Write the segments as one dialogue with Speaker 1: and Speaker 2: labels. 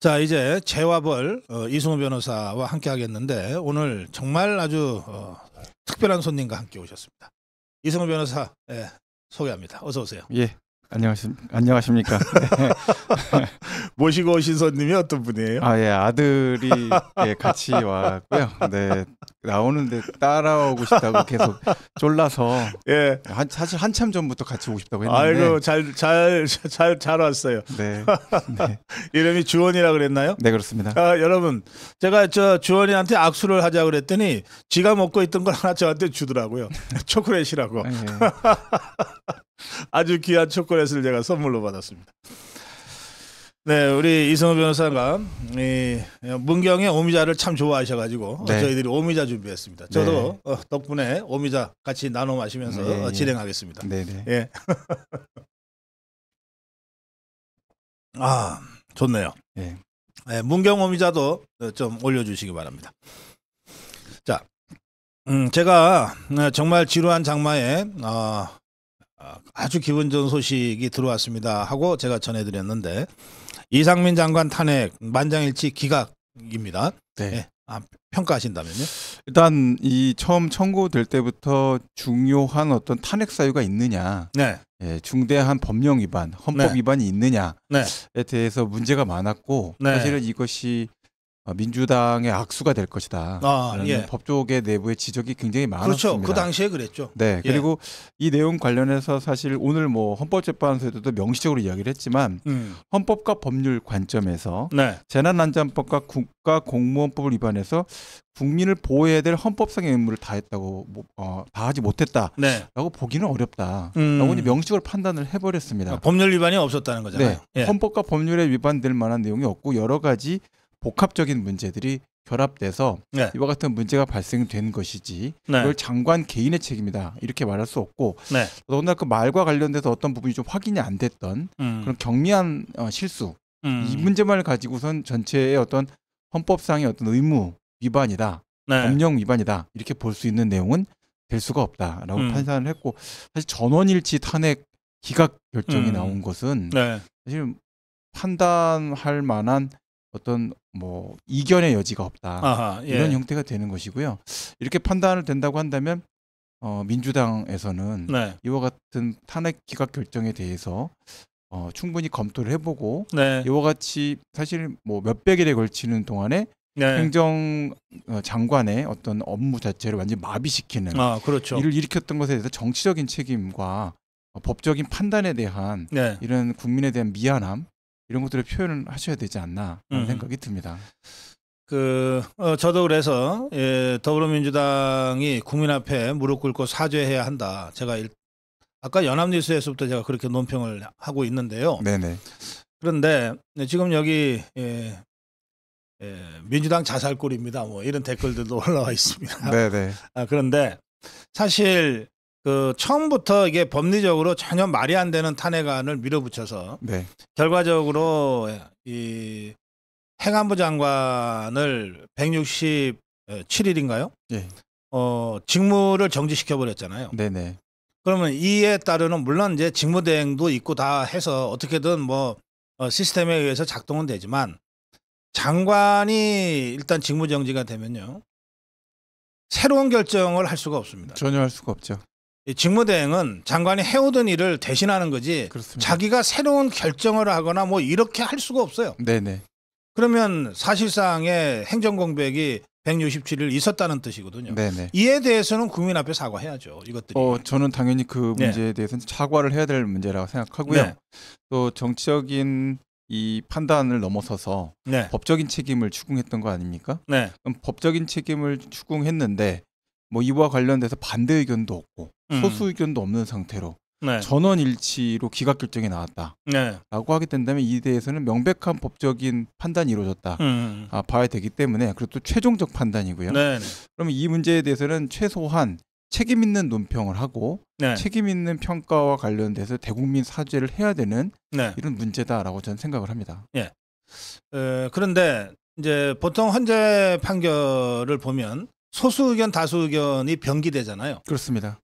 Speaker 1: 자, 이제 재와벌 이승우 변호사와 함께 하겠는데 오늘 정말 아주 특별한 손님과 함께 오셨습니다. 이승우 변호사 소개합니다. 어서 오세요.
Speaker 2: 예, 안녕하십니까.
Speaker 1: 모시고 오신 손님이 어떤 분이에요?
Speaker 2: 예, 아들이 같이 왔고요. 네, 나오는데 따라오고 싶다고 계속 쫄라서
Speaker 1: 예,
Speaker 2: 사실 한참 전부터 같이 오고 싶다고 했는데.
Speaker 1: 아이고 잘 왔어요.
Speaker 2: 네, 네.
Speaker 1: 이름이 주원이라 그랬나요?
Speaker 2: 네, 그렇습니다.
Speaker 1: 여러분, 제가 주원이한테 악수를 하자 그랬더니 지가 먹고 있던 걸 하나 저한테 주더라고요. 초콜릿이라고.
Speaker 2: 네.
Speaker 1: 아주 귀한 초콜릿을 제가 선물로 받았습니다. 네, 우리 이승우 변호사가 문경의 오미자를 참 좋아하셔가지고
Speaker 2: 네.
Speaker 1: 저희들이 오미자 준비했습니다. 저도 덕분에 오미자 같이 나눠 마시면서 진행하겠습니다.
Speaker 2: 네네.
Speaker 1: 예. 좋네요.
Speaker 2: 네.
Speaker 1: 문경 오미자도 좀 올려주시기 바랍니다. 자, 제가 정말 지루한 장마에 아주 기분 좋은 소식이 들어왔습니다 하고 제가 전해드렸는데 이상민 장관 탄핵 만장일치 기각입니다.
Speaker 2: 네.
Speaker 1: 평가하신다면요?
Speaker 2: 일단 이 처음 청구될 때부터 중요한 어떤 탄핵 사유가 있느냐,
Speaker 1: 네.
Speaker 2: 중대한 법령 위반, 헌법 위반이 있느냐에 대해서 문제가 많았고 사실은 이것이 민주당의 악수가 될 것이다. 법조계 내부의 지적이 굉장히 많았습니다.
Speaker 1: 그렇죠. 그 당시에 그랬죠.
Speaker 2: 네. 그리고 이 내용 관련해서 사실 오늘 헌법재판소에서도 명시적으로 이야기를 했지만 헌법과 법률 관점에서 재난안전법과 국가공무원법을 위반해서 국민을 보호해야 될 헌법상의 의무를 다했다고 다하지 못했다라고 보기는 어렵다라고 명시적으로 판단을 해버렸습니다.
Speaker 1: 법률 위반이 없었다는 거잖아요.
Speaker 2: 네. 헌법과 법률에 위반될 만한 내용이 없고 여러 가지 복합적인 문제들이 결합돼서 이와 같은 문제가 발생된 것이지 이걸 장관 개인의 책임이다 이렇게 말할 수 없고 더군다나 그 말과 관련돼서 어떤 부분이 좀 확인이 안 됐던 그런 경미한 실수 이 문제만을 가지고선 전체의 어떤 헌법상의 어떤 의무 위반이다 법령 위반이다 이렇게 볼 수 있는 내용은 될 수가 없다라고 판단을 했고 사실 전원일치 탄핵 기각 결정이 나온 것은 사실 판단할 만한 어떤 이견의 여지가 없다 이런 형태가 되는 것이고요. 이렇게 판단을 된다고 한다면 민주당에서는 이와 같은 탄핵 기각 결정에 대해서 충분히 검토를 해보고 이와 같이 사실 몇백일에 걸치는 동안에 행정장관의 어떤 업무 자체를 완전히 마비시키는 일을 일으켰던 것에 대해서 정치적인 책임과 법적인 판단에 대한 이런 국민에 대한 미안함 이런 것들을 표현을 하셔야 되지 않나 하는 생각이 듭니다.
Speaker 1: 저도 그래서 더불어민주당이 국민 앞에 무릎 꿇고 사죄해야 한다. 제가 아까 연합뉴스에서부터 제가 그렇게 논평을 하고 있는데요.
Speaker 2: 네네.
Speaker 1: 그런데 지금 여기 민주당 자살골입니다. 이런 댓글들도 올라와 있습니다.
Speaker 2: 네네.
Speaker 1: 그런데 사실 처음부터 이게 법리적으로 전혀 말이 안 되는 탄핵안을 밀어붙여서 결과적으로 이 행안부 장관을 167일인가요? 직무를 정지시켜 버렸잖아요.
Speaker 2: 네네.
Speaker 1: 그러면 이에 따르는 물론 이제 직무대행도 있고 다 해서 어떻게든 시스템에 의해서 작동은 되지만 장관이 일단 직무정지가 되면요 새로운 결정을 할 수가 없습니다.
Speaker 2: 전혀 할 수가 없죠.
Speaker 1: 이 직무대행은 장관이 해오던 일을 대신하는 거지. 그렇습니다. 자기가 새로운 결정을 하거나 이렇게 할 수가 없어요.
Speaker 2: 네네.
Speaker 1: 그러면 사실상의 행정공백이 167일 있었다는 뜻이거든요.
Speaker 2: 네네.
Speaker 1: 이에 대해서는 국민 앞에 사과해야죠. 이것들이.
Speaker 2: 저는 당연히 그 문제에 대해서는 사과를 해야 될 문제라고 생각하고요. 또 정치적인 이 판단을 넘어서서 법적인 책임을 추궁했던 거 아닙니까? 그럼 법적인 책임을 추궁했는데 이와 관련돼서 반대 의견도 없고 소수 의견도 없는 상태로 전원 일치로 기각 결정이 나왔다라고 하게 된다면 이 대해서는 명백한 법적인 판단이 이루어졌다 봐야 되기 때문에 그리고 또 최종적 판단이고요. 그러면 이 문제에 대해서는 최소한 책임 있는 논평을 하고 책임 있는 평가와 관련돼서 대국민 사죄를 해야 되는 이런 문제다라고 저는 생각을 합니다.
Speaker 1: 그런데 이제 보통 헌재 판결을 보면 소수 의견 다수 의견이 병기되잖아요.
Speaker 2: 그렇습니다.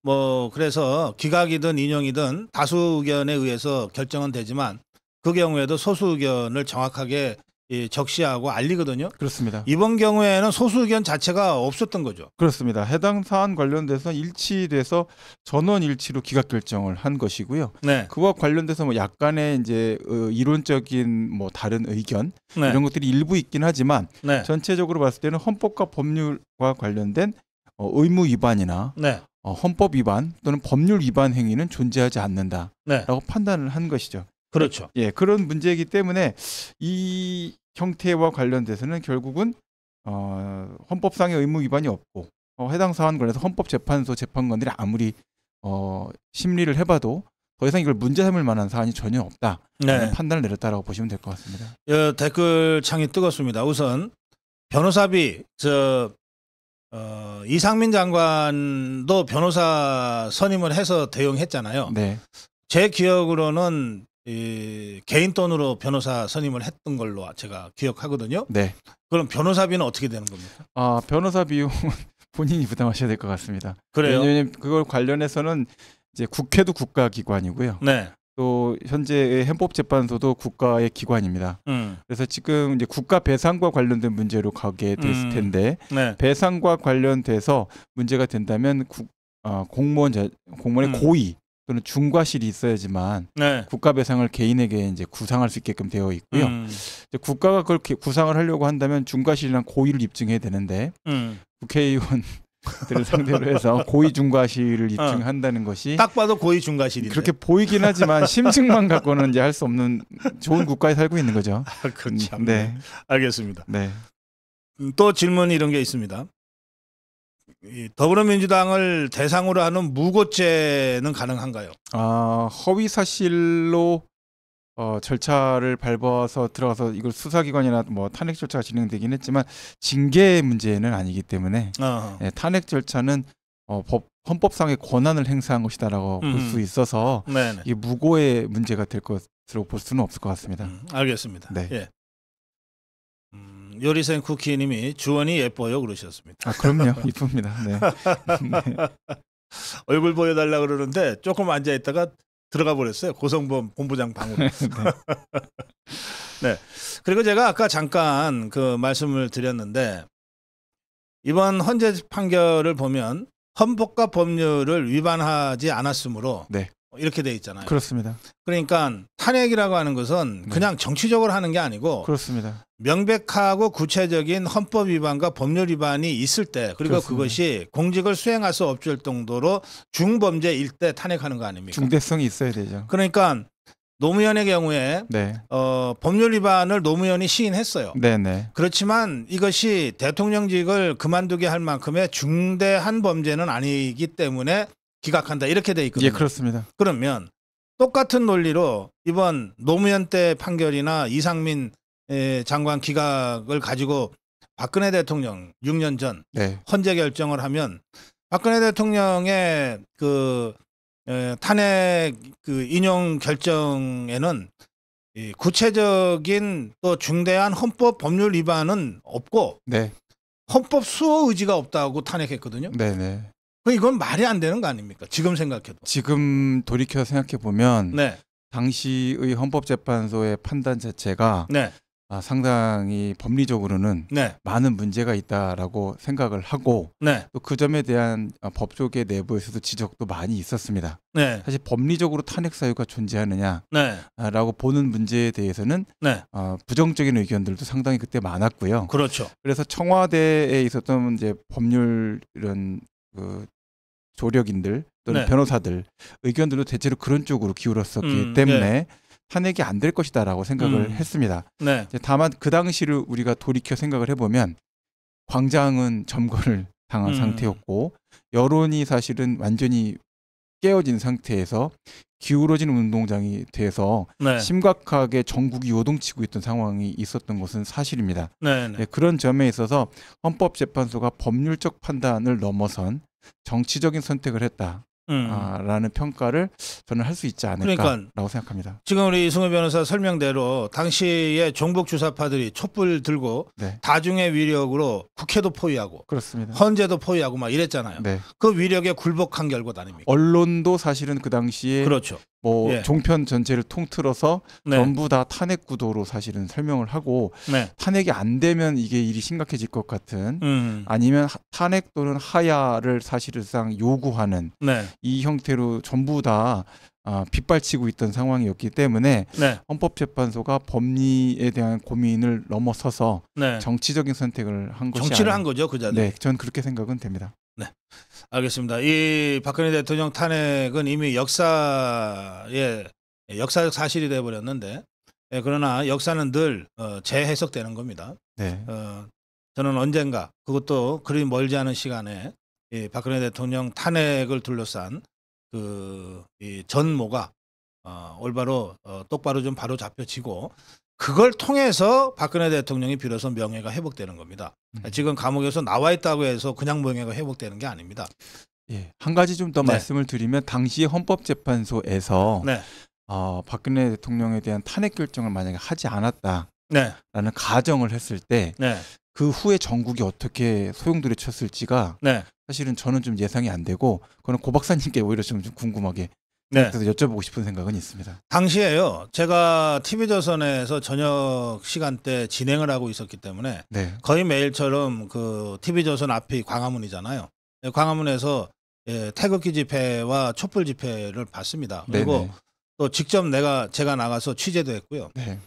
Speaker 1: 그래서 기각이든 인용이든 다수 의견에 의해서 결정은 되지만 그 경우에도 소수 의견을 정확하게 적시하고 알리거든요.
Speaker 2: 그렇습니다.
Speaker 1: 이번 경우에는 소수 의견 자체가 없었던 거죠.
Speaker 2: 그렇습니다. 해당 사안 관련돼서 일치돼서 전원 일치로 기각 결정을 한 것이고요.
Speaker 1: 네.
Speaker 2: 그와 관련돼서 뭐 약간의 이제 이론적인 뭐 다른 의견
Speaker 1: 네.
Speaker 2: 이런 것들이 일부 있긴 하지만
Speaker 1: 네.
Speaker 2: 전체적으로 봤을 때는 헌법과 법률과 관련된 의무 위반이나
Speaker 1: 네.
Speaker 2: 헌법 위반 또는 법률 위반 행위는 존재하지 않는다라고
Speaker 1: 네.
Speaker 2: 판단을 한 것이죠.
Speaker 1: 그렇죠.
Speaker 2: 예, 그런 문제이기 때문에 이 형태와 관련돼서는 결국은 헌법상의 의무 위반이 없고 해당 사안 관련해서 헌법재판소 재판관들이 아무리 심리를 해봐도 더 이상 이걸 문제 삼을 만한 사안이 전혀 없다.
Speaker 1: 네.
Speaker 2: 판단을 내렸다라고 보시면 될 것 같습니다.
Speaker 1: 댓글 창이 뜨겁습니다. 우선 변호사비 이상민 장관도 변호사 선임을 해서 대응했잖아요.
Speaker 2: 네.
Speaker 1: 제 기억으로는 개인 돈으로 변호사 선임을 했던 걸로 제가 기억하거든요.
Speaker 2: 네.
Speaker 1: 그럼 변호사비는 어떻게 되는 겁니까?
Speaker 2: 변호사 비용은 본인이 부담하셔야 될 것 같습니다.
Speaker 1: 그래요?
Speaker 2: 왜냐하면 그걸 관련해서는 이제 국회도 국가기관이고요.
Speaker 1: 네.
Speaker 2: 또 현재의 헌법재판소도 국가의 기관입니다. 그래서 지금 이제 국가 배상과 관련된 문제로 가게 됐을 텐데
Speaker 1: 네.
Speaker 2: 배상과 관련돼서 문제가 된다면 공무원의 고의 또는 중과실이 있어야지만
Speaker 1: 네.
Speaker 2: 국가 배상을 개인에게 이제 구상할 수 있게끔 되어 있고요. 이제 국가가 그걸 구상을 하려고 한다면 중과실이나 고의를 입증해야 되는데 국회의원들을 상대로 해서 고의 중과실을 입증한다는 것이
Speaker 1: 딱 봐도 고의 중과실인데
Speaker 2: 그렇게 보이긴 하지만 심증만 갖고는 이제 할 수 없는 좋은 국가에 살고 있는 거죠.
Speaker 1: 그렇죠.
Speaker 2: 네,
Speaker 1: 알겠습니다.
Speaker 2: 네.
Speaker 1: 또 질문 이런 게 있습니다. 더불어민주당을 대상으로 하는 무고죄는 가능한가요?
Speaker 2: 허위 사실로 절차를 밟아서 들어가서 이걸 수사기관이나 뭐 탄핵 절차가 진행되긴 했지만 징계 문제는 아니기 때문에 네, 탄핵 절차는 헌법상의 권한을 행사한 것이다라고 볼 수 있어서 이 무고의 문제가 될 것으로 볼 수는 없을 것 같습니다.
Speaker 1: 알겠습니다.
Speaker 2: 네.
Speaker 1: 예. 요리생 쿠키님이 주원이 예뻐요 그러셨습니다.
Speaker 2: 그럼요. 이쁩니다. 네.
Speaker 1: 네. 얼굴 보여달라 그러는데 조금 앉아 있다가 들어가 버렸어요. 고성범 본부장 방으로. 네. 그리고 제가 아까 잠깐 그 말씀을 드렸는데 이번 헌재 판결을 보면 헌법과 법률을 위반하지 않았으므로
Speaker 2: 네.
Speaker 1: 이렇게 돼 있잖아요.
Speaker 2: 그렇습니다.
Speaker 1: 그러니까 탄핵이라고 하는 것은 그냥 정치적으로 하는 게 아니고
Speaker 2: 그렇습니다.
Speaker 1: 명백하고 구체적인 헌법 위반과 법률 위반이 있을 때 그리고
Speaker 2: 그렇습니다.
Speaker 1: 그것이 공직을 수행할 수 없을 정도로 중범죄일 때 탄핵하는 거 아닙니까?
Speaker 2: 중대성이 있어야 되죠.
Speaker 1: 그러니까 노무현의 경우에
Speaker 2: 네.
Speaker 1: 법률 위반을 노무현이 시인했어요.
Speaker 2: 네네.
Speaker 1: 그렇지만 이것이 대통령직을 그만두게 할 만큼의 중대한 범죄는 아니기 때문에 기각한다 이렇게 돼 있거든요.
Speaker 2: 예, 그렇습니다.
Speaker 1: 그러면 똑같은 논리로 이번 노무현 때 판결이나 이상민 장관 기각을 가지고 박근혜 대통령 6년 전
Speaker 2: 네.
Speaker 1: 헌재 결정을 하면 박근혜 대통령의 그 탄핵 그 인용 결정에는 구체적인 또 중대한 헌법 법률 위반은 없고
Speaker 2: 네.
Speaker 1: 헌법 수호 의지가 없다고 탄핵했거든요.
Speaker 2: 네네.
Speaker 1: 이건 말이 안 되는 거 아닙니까? 지금 생각해도.
Speaker 2: 지금 돌이켜 생각해 보면
Speaker 1: 네.
Speaker 2: 당시의 헌법재판소의 판단 자체가
Speaker 1: 네.
Speaker 2: 상당히 법리적으로는
Speaker 1: 네.
Speaker 2: 많은 문제가 있다라고 생각을 하고
Speaker 1: 네.
Speaker 2: 또 그 점에 대한 법조계 내부에서도 지적도 많이 있었습니다.
Speaker 1: 네.
Speaker 2: 사실 법리적으로 탄핵 사유가 존재하느냐라고
Speaker 1: 네.
Speaker 2: 보는 문제에 대해서는
Speaker 1: 네.
Speaker 2: 부정적인 의견들도 상당히 그때 많았고요.
Speaker 1: 그렇죠.
Speaker 2: 그래서 청와대에 있었던 이제 법률 이런 그 조력인들 또는
Speaker 1: 네.
Speaker 2: 변호사들 의견들도 대체로 그런 쪽으로 기울었었기 때문에
Speaker 1: 네.
Speaker 2: 탄핵이 안 될 것이다라고 생각을 했습니다.
Speaker 1: 네.
Speaker 2: 다만 그 당시를 우리가 돌이켜 생각을 해보면 광장은 점거를 당한 상태였고 여론이 사실은 완전히 깨어진 상태에서 기울어진 운동장이 돼서
Speaker 1: 네.
Speaker 2: 심각하게 전국이 요동치고 있던 상황이 있었던 것은 사실입니다.
Speaker 1: 네. 네.
Speaker 2: 네, 그런 점에 있어서 헌법재판소가 법률적 판단을 넘어선 정치적인 선택을 했다라는 평가를 저는 할 수 있지 않을까라고 생각합니다.
Speaker 1: 지금 우리 이승우 변호사 설명대로 당시에 종북 주사파들이 촛불 들고
Speaker 2: 네.
Speaker 1: 다중의 위력으로 국회도 포위하고
Speaker 2: 그렇습니다.
Speaker 1: 헌재도 포위하고 막 이랬잖아요.
Speaker 2: 네.
Speaker 1: 그 위력에 굴복한 결과 아닙니까?
Speaker 2: 언론도 사실은 그 당시에
Speaker 1: 그렇죠.
Speaker 2: 뭐
Speaker 1: 예.
Speaker 2: 종편 전체를 통틀어서
Speaker 1: 네.
Speaker 2: 전부 다 탄핵 구도로 사실은 설명을 하고
Speaker 1: 네.
Speaker 2: 탄핵이 안 되면 이게 일이 심각해질 것 같은 아니면 탄핵 또는 하야를 사실상 요구하는
Speaker 1: 네.
Speaker 2: 이 형태로 전부 다 빗발치고 있던 상황이었기 때문에
Speaker 1: 네.
Speaker 2: 헌법재판소가 법리에 대한 고민을 넘어서서
Speaker 1: 네.
Speaker 2: 정치적인 선택을 한 것이
Speaker 1: 정치를 한 거죠, 그 자리에.
Speaker 2: 네, 전 그렇게 생각은 됩니다.
Speaker 1: 네, 알겠습니다. 이 박근혜 대통령 탄핵은 이미 역사적 사실이 돼 버렸는데, 그러나 역사는 늘 재해석되는 겁니다.
Speaker 2: 네.
Speaker 1: 저는 언젠가 그것도 그리 멀지 않은 시간에 이 박근혜 대통령 탄핵을 둘러싼 이 전모가 올바로 똑바로 좀 바로 잡혀지고 그걸 통해서 박근혜 대통령이 비로소 명예가 회복되는 겁니다. 지금 감옥에서 나와 있다고 해서 그냥 명예가 회복되는 게 아닙니다.
Speaker 2: 예, 한 가지 좀 더
Speaker 1: 네.
Speaker 2: 말씀을 드리면 당시 헌법재판소에서
Speaker 1: 네.
Speaker 2: 박근혜 대통령에 대한 탄핵 결정을 만약에 하지 않았다라는
Speaker 1: 네.
Speaker 2: 가정을 했을 때
Speaker 1: 네.
Speaker 2: 그 후에 전국이 어떻게 소용돌이 쳤을지가
Speaker 1: 네.
Speaker 2: 사실은 저는 좀 예상이 안 되고 그건 고 박사님께 오히려 좀 궁금하게
Speaker 1: 네.
Speaker 2: 그래서 여쭤보고 싶은 생각은 있습니다.
Speaker 1: 당시에요. 제가 TV조선에서 저녁 시간대 진행을 하고 있었기 때문에
Speaker 2: 네.
Speaker 1: 거의 매일처럼 그 TV조선 앞이 광화문이잖아요. 광화문에서 태극기 집회와 촛불 집회를 봤습니다. 그리고
Speaker 2: 네네.
Speaker 1: 또 직접 제가 나가서 취재도 했고요.
Speaker 2: 네.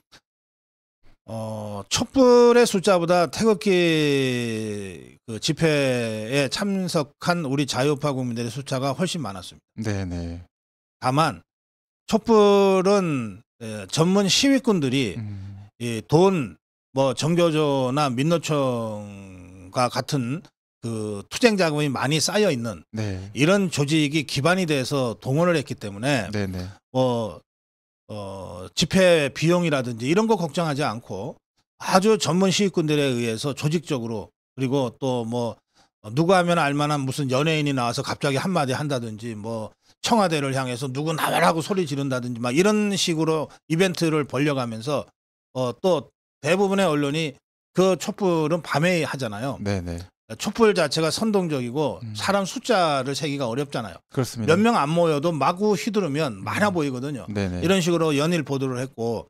Speaker 1: 촛불의 숫자보다 태극기 그 집회에 참석한 우리 자유우파 국민들의 숫자가 훨씬 많았습니다.
Speaker 2: 네네.
Speaker 1: 다만 촛불은 전문 시위꾼들이 돈, 뭐 정교조나 민노총과 같은 그 투쟁 자금이 많이 쌓여 있는
Speaker 2: 네.
Speaker 1: 이런 조직이 기반이 돼서 동원을 했기 때문에
Speaker 2: 네네.
Speaker 1: 집회 비용이라든지 이런 거 걱정하지 않고 아주 전문 시위꾼들에 의해서 조직적으로 그리고 또 뭐 누구 하면 알만한 무슨 연예인이 나와서 갑자기 한마디 한다든지 뭐 청와대를 향해서 누구 나와라고 소리 지른다든지 막 이런 식으로 이벤트를 벌려가면서 또 대부분의 언론이 그 촛불은 밤에 하잖아요.
Speaker 2: 네네.
Speaker 1: 촛불 자체가 선동적이고 사람 숫자를 세기가 어렵잖아요.
Speaker 2: 그렇습니다.
Speaker 1: 몇 명 안 모여도 마구 휘두르면 많아 보이거든요.
Speaker 2: 네네.
Speaker 1: 이런 식으로 연일 보도를 했고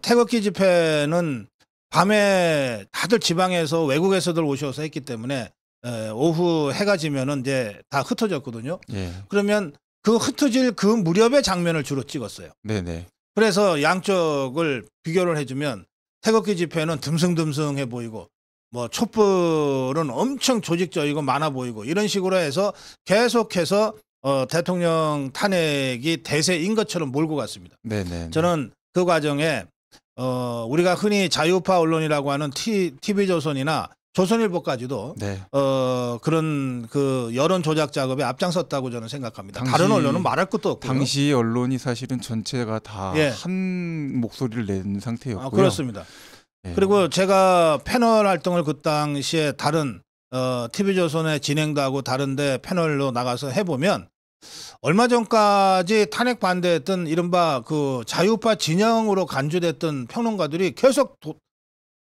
Speaker 1: 태극기 집회는 밤에 다들 지방에서 외국에서들 오셔서 했기 때문에 오후 해가 지면은 이제 다 흩어졌거든요.
Speaker 2: 예.
Speaker 1: 그러면 그 흩어질 그 무렵의 장면을 주로 찍었어요.
Speaker 2: 네네.
Speaker 1: 그래서 양쪽을 비교를 해주면 태극기 집회는 듬성듬성해 보이고 뭐 촛불은 엄청 조직적이고 많아 보이고 이런 식으로 해서 계속해서 대통령 탄핵이 대세인 것처럼 몰고 갔습니다.
Speaker 2: 네네.
Speaker 1: 저는 그 과정에 우리가 흔히 자유파 언론이라고 하는 TV조선이나 조선일보까지도
Speaker 2: 네.
Speaker 1: 그런 그 여론 조작 작업에 앞장섰다고 저는 생각합니다. 다른 언론은 말할 것도 없고요.
Speaker 2: 당시 언론이 사실은 전체가 다
Speaker 1: 예.
Speaker 2: 한 목소리를 낸 상태였고요.
Speaker 1: 그렇습니다.
Speaker 2: 예.
Speaker 1: 그리고 제가 패널 활동을 그 당시에 다른 TV조선에 진행도 하고 다른데 패널로 나가서 해보면 얼마 전까지 탄핵 반대했던 이른바 그 자유파 진영으로 간주됐던 평론가들이 계속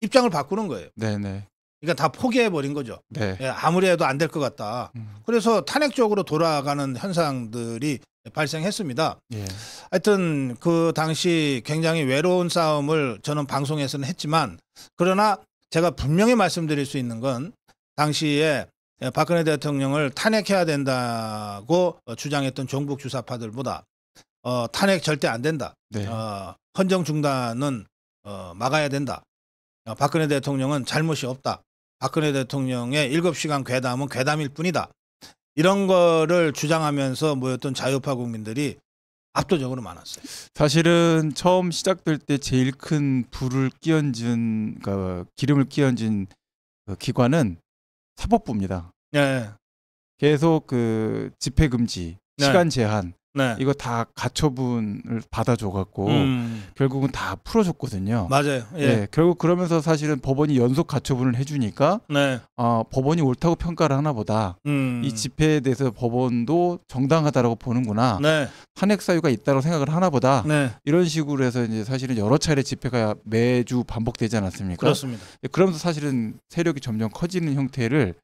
Speaker 1: 입장을 바꾸는 거예요.
Speaker 2: 네네.
Speaker 1: 그러니까 다 포기해버린 거죠.
Speaker 2: 네.
Speaker 1: 아무리 해도 안 될 것 같다. 그래서 탄핵 쪽으로 돌아가는 현상들이 발생했습니다.
Speaker 2: 예.
Speaker 1: 하여튼 그 당시 굉장히 외로운 싸움을 저는 방송에서는 했지만 그러나 제가 분명히 말씀드릴 수 있는 건 당시에 박근혜 대통령을 탄핵해야 된다고 주장했던 종북 주사파들보다 탄핵 절대 안 된다.
Speaker 2: 네.
Speaker 1: 헌정 중단은 막아야 된다. 박근혜 대통령은 잘못이 없다. 박근혜 대통령의 7시간 괴담은 괴담일 뿐이다. 이런 거를 주장하면서 모였던 자유파 국민들이 압도적으로 많았어요.
Speaker 2: 사실은 처음 시작될 때 제일 큰 불을 끼얹은, 그러니까 기름을 끼얹은 그 기관은 사법부입니다.
Speaker 1: 네.
Speaker 2: 계속 그 집회 금지,
Speaker 1: 네.
Speaker 2: 시간 제한
Speaker 1: 네.
Speaker 2: 이거 다 가처분을 받아줘갖고 결국은 다 풀어줬거든요.
Speaker 1: 맞아요. 예.
Speaker 2: 네, 결국 그러면서 사실은 법원이 연속 가처분을 해주니까
Speaker 1: 네.
Speaker 2: 법원이 옳다고 평가를 하나 보다. 이 집회에 대해서 법원도 정당하다라고 보는구나.
Speaker 1: 네.
Speaker 2: 탄핵 사유가 있다고 생각을 하나 보다.
Speaker 1: 네.
Speaker 2: 이런 식으로 해서 이제 사실은 여러 차례 집회가 매주 반복되지 않았습니까?
Speaker 1: 그렇습니다.
Speaker 2: 그러면서 사실은 세력이 점점 커지는 형태를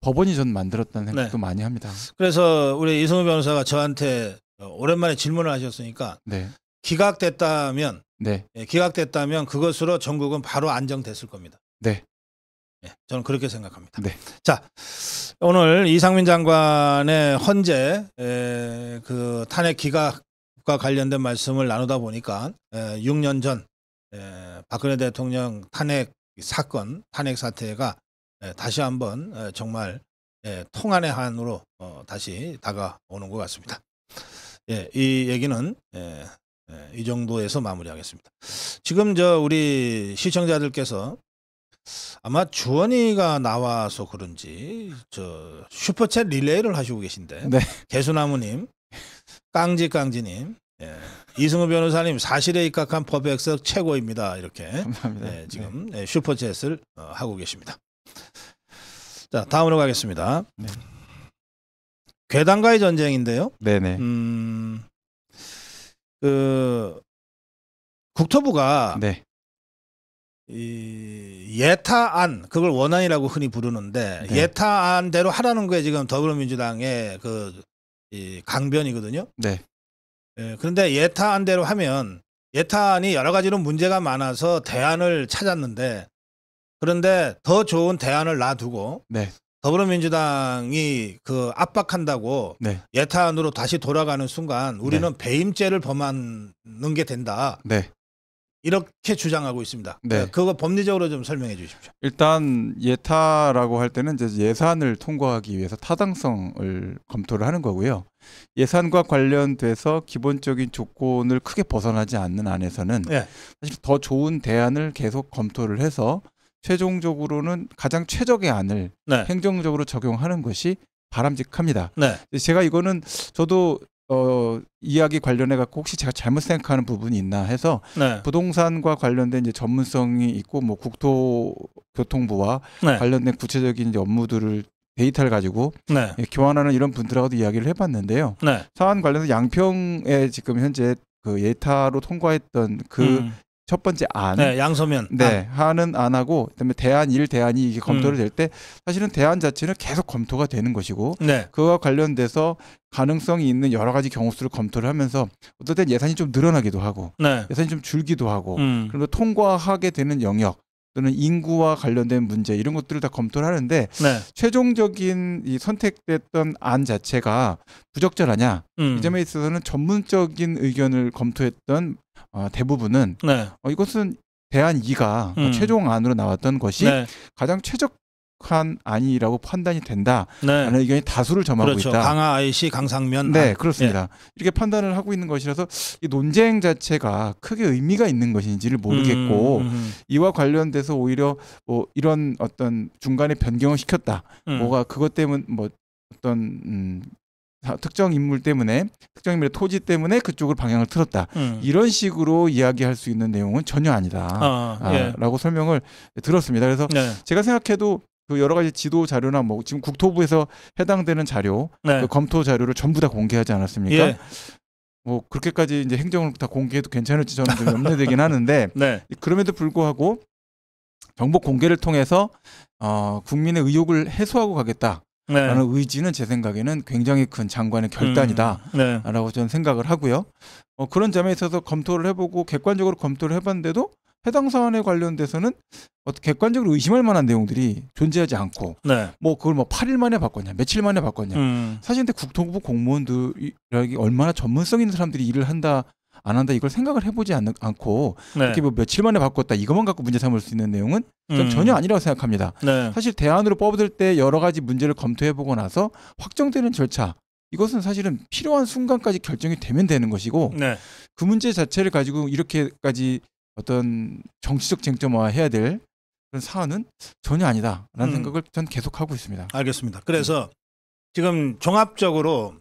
Speaker 2: 법원이 전 만들었다는 생각도 많이 합니다.
Speaker 1: 그래서 우리 이승우 변호사가 저한테 오랜만에 질문을 하셨으니까
Speaker 2: 네.
Speaker 1: 기각됐다면
Speaker 2: 네.
Speaker 1: 기각됐다면 그것으로 전국은 바로 안정됐을 겁니다.
Speaker 2: 네.
Speaker 1: 저는 그렇게 생각합니다.
Speaker 2: 네.
Speaker 1: 자, 오늘 이상민 장관의 헌재 그 탄핵 기각과 관련된 말씀을 나누다 보니까 6년 전 박근혜 대통령 탄핵 사건, 탄핵 사태가 다시 한번 정말 통한의 한으로 다시 다가오는 것 같습니다. 이 얘기는 이 정도에서 마무리하겠습니다. 지금 우리 시청자들께서 아마 주원이가 나와서 그런지 슈퍼챗 릴레이를 하시고 계신데
Speaker 2: 네.
Speaker 1: 개수나무님, 깡지님, 이승우 변호사님 사실에 입각한 법액석 최고입니다. 이렇게
Speaker 2: 감사합니다.
Speaker 1: 지금 슈퍼챗을 하고 계십니다. 자, 다음으로 가겠습니다.
Speaker 2: 네.
Speaker 1: 괴담과의 전쟁인데요.
Speaker 2: 네네.
Speaker 1: 그 국토부가
Speaker 2: 네.
Speaker 1: 이 예타안, 그걸 원안이라고 흔히 부르는데
Speaker 2: 네.
Speaker 1: 예타안대로 하라는 게 지금 더불어민주당의 이 강변이거든요.
Speaker 2: 네.
Speaker 1: 그런데 예타안대로 하면 예타안이 여러 가지로 문제가 많아서 대안을 찾았는데, 그런데 더 좋은 대안을 놔두고
Speaker 2: 네.
Speaker 1: 더불어민주당이 압박한다고
Speaker 2: 네.
Speaker 1: 예타안으로 다시 돌아가는 순간 우리는
Speaker 2: 네.
Speaker 1: 배임죄를 범하는 게 된다.
Speaker 2: 네.
Speaker 1: 이렇게 주장하고 있습니다.
Speaker 2: 네.
Speaker 1: 그거 법리적으로 좀 설명해 주십시오.
Speaker 2: 일단 예타라고 할 때는 이제 예산을 통과하기 위해서 타당성을 검토를 하는 거고요. 예산과 관련돼서 기본적인 조건을 크게 벗어나지 않는 안에서는 사실 더 좋은 대안을 계속 검토를 해서 최종적으로는 가장 최적의 안을 행정적으로 적용하는 것이 바람직합니다. 제가 이거는 저도 이야기 관련해 갖고 혹시 제가 잘못 생각하는 부분이 있나 해서 부동산과 관련된 이제 전문성이 있고 뭐 국토교통부와 관련된 구체적인 이제 업무들을 데이터를 가지고 교환하는 이런 분들하고도 이야기를 해봤는데요. 사안 관련해서 양평에 지금 현재 그 예타로 통과했던 첫 번째 안,
Speaker 1: 양서면
Speaker 2: 하는 안하고 그다음에 대안 1, 대안 2 이게 검토를 될 때 사실은 대안 자체는 계속 검토가 되는 것이고 그와 관련돼서 가능성이 있는 여러 가지 경우수를 검토를 하면서 어떨 땐 예산이 좀 늘어나기도 하고 예산이 좀 줄기도 하고 그리고 통과하게 되는 영역 또는 인구와 관련된 문제 이런 것들을 다 검토를 하는데 최종적인 이 선택됐던 안 자체가 부적절하냐 이 점에 있어서는 전문적인 의견을 검토했던 대부분은 이것은 대안 2가 최종안으로 나왔던 것이 가장 최적한 안이라고 판단이 된다라는 의견이 다수를 점하고
Speaker 1: 그렇죠.
Speaker 2: 있다.
Speaker 1: 강화 IC 강상면
Speaker 2: 안. 그렇습니다. 이렇게 판단을 하고 있는 것이라서 이 논쟁 자체가 크게 의미가 있는 것인지를 모르겠고 이와 관련돼서 오히려 뭐 이런 어떤 중간에 변경을 시켰다. 뭐가 그것 때문 뭐 어떤 특정 인물 때문에 특정 인물의 토지 때문에 그쪽을 방향을 틀었다. 이런 식으로 이야기할 수 있는 내용은 전혀 아니다. 라고 설명을 들었습니다. 그래서 제가 생각해도 그 여러 가지 지도 자료나 뭐 지금 국토부에서 해당되는 자료, 그 검토 자료를 전부 다 공개하지 않았습니까? 뭐 그렇게까지 이제 행정을 다 공개해도 괜찮을지 저는 좀 염려되긴 하는데 그럼에도 불구하고 정보 공개를 통해서 국민의 의혹을 해소하고 가겠다. 라는 의지는 제 생각에는 굉장히 큰 장관의 결단이다라고 저는 생각을 하고요. 그런 점에 있어서 검토를 해보고 객관적으로 검토를 해봤는데도 해당 사안에 관련돼서는 객관적으로 의심할 만한 내용들이 존재하지 않고 뭐 그걸 뭐 8일 만에 바꿨냐 며칠 만에 바꿨냐 사실 근데 국토부 공무원들이 얼마나 전문성 있는 사람들이 일을 한다 안 한다 이걸 생각을 해보지 않고 이렇게 뭐 며칠 만에 바꿨다 이것만 갖고 문제 삼을 수 있는 내용은 전혀 아니라고 생각합니다. 사실 대안으로 뽑을 때 여러 가지 문제를 검토해보고 나서 확정되는 절차 이것은 사실은 필요한 순간까지 결정이 되면 되는 것이고 그 문제 자체를 가지고 이렇게까지 어떤 정치적 쟁점화해야 될 그런 사안은 전혀 아니다라는 생각을 전 계속하고 있습니다.
Speaker 1: 알겠습니다. 그래서 지금 종합적으로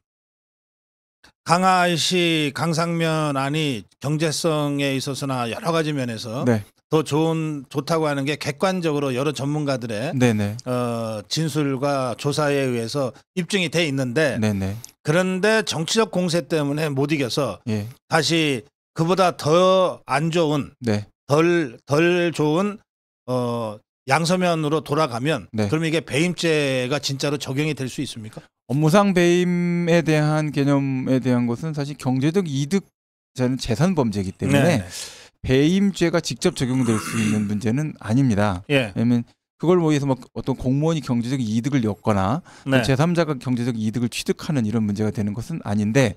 Speaker 1: 강화 IC 강상면 안이 경제성에 있어서나 여러 가지 면에서 더 좋다고 하는 게 객관적으로 여러 전문가들의 진술과 조사에 의해서 입증이 돼 있는데 그런데 정치적 공세 때문에 못 이겨서 다시 그보다 더 안 좋은 덜 좋은 양서면으로 돌아가면 그럼 이게 배임죄가 진짜로 적용이 될 수 있습니까?
Speaker 2: 업무상 배임에 대한 개념에 대한 것은 사실 경제적 이득 저는 재산 범죄이기 때문에 배임죄가 직접 적용될 수 있는 문제는 아닙니다. 왜냐하면 그걸 위해서 막 어떤 공무원이 경제적 이득을 얻거나 제3자가 경제적 이득을 취득하는 이런 문제가 되는 것은 아닌데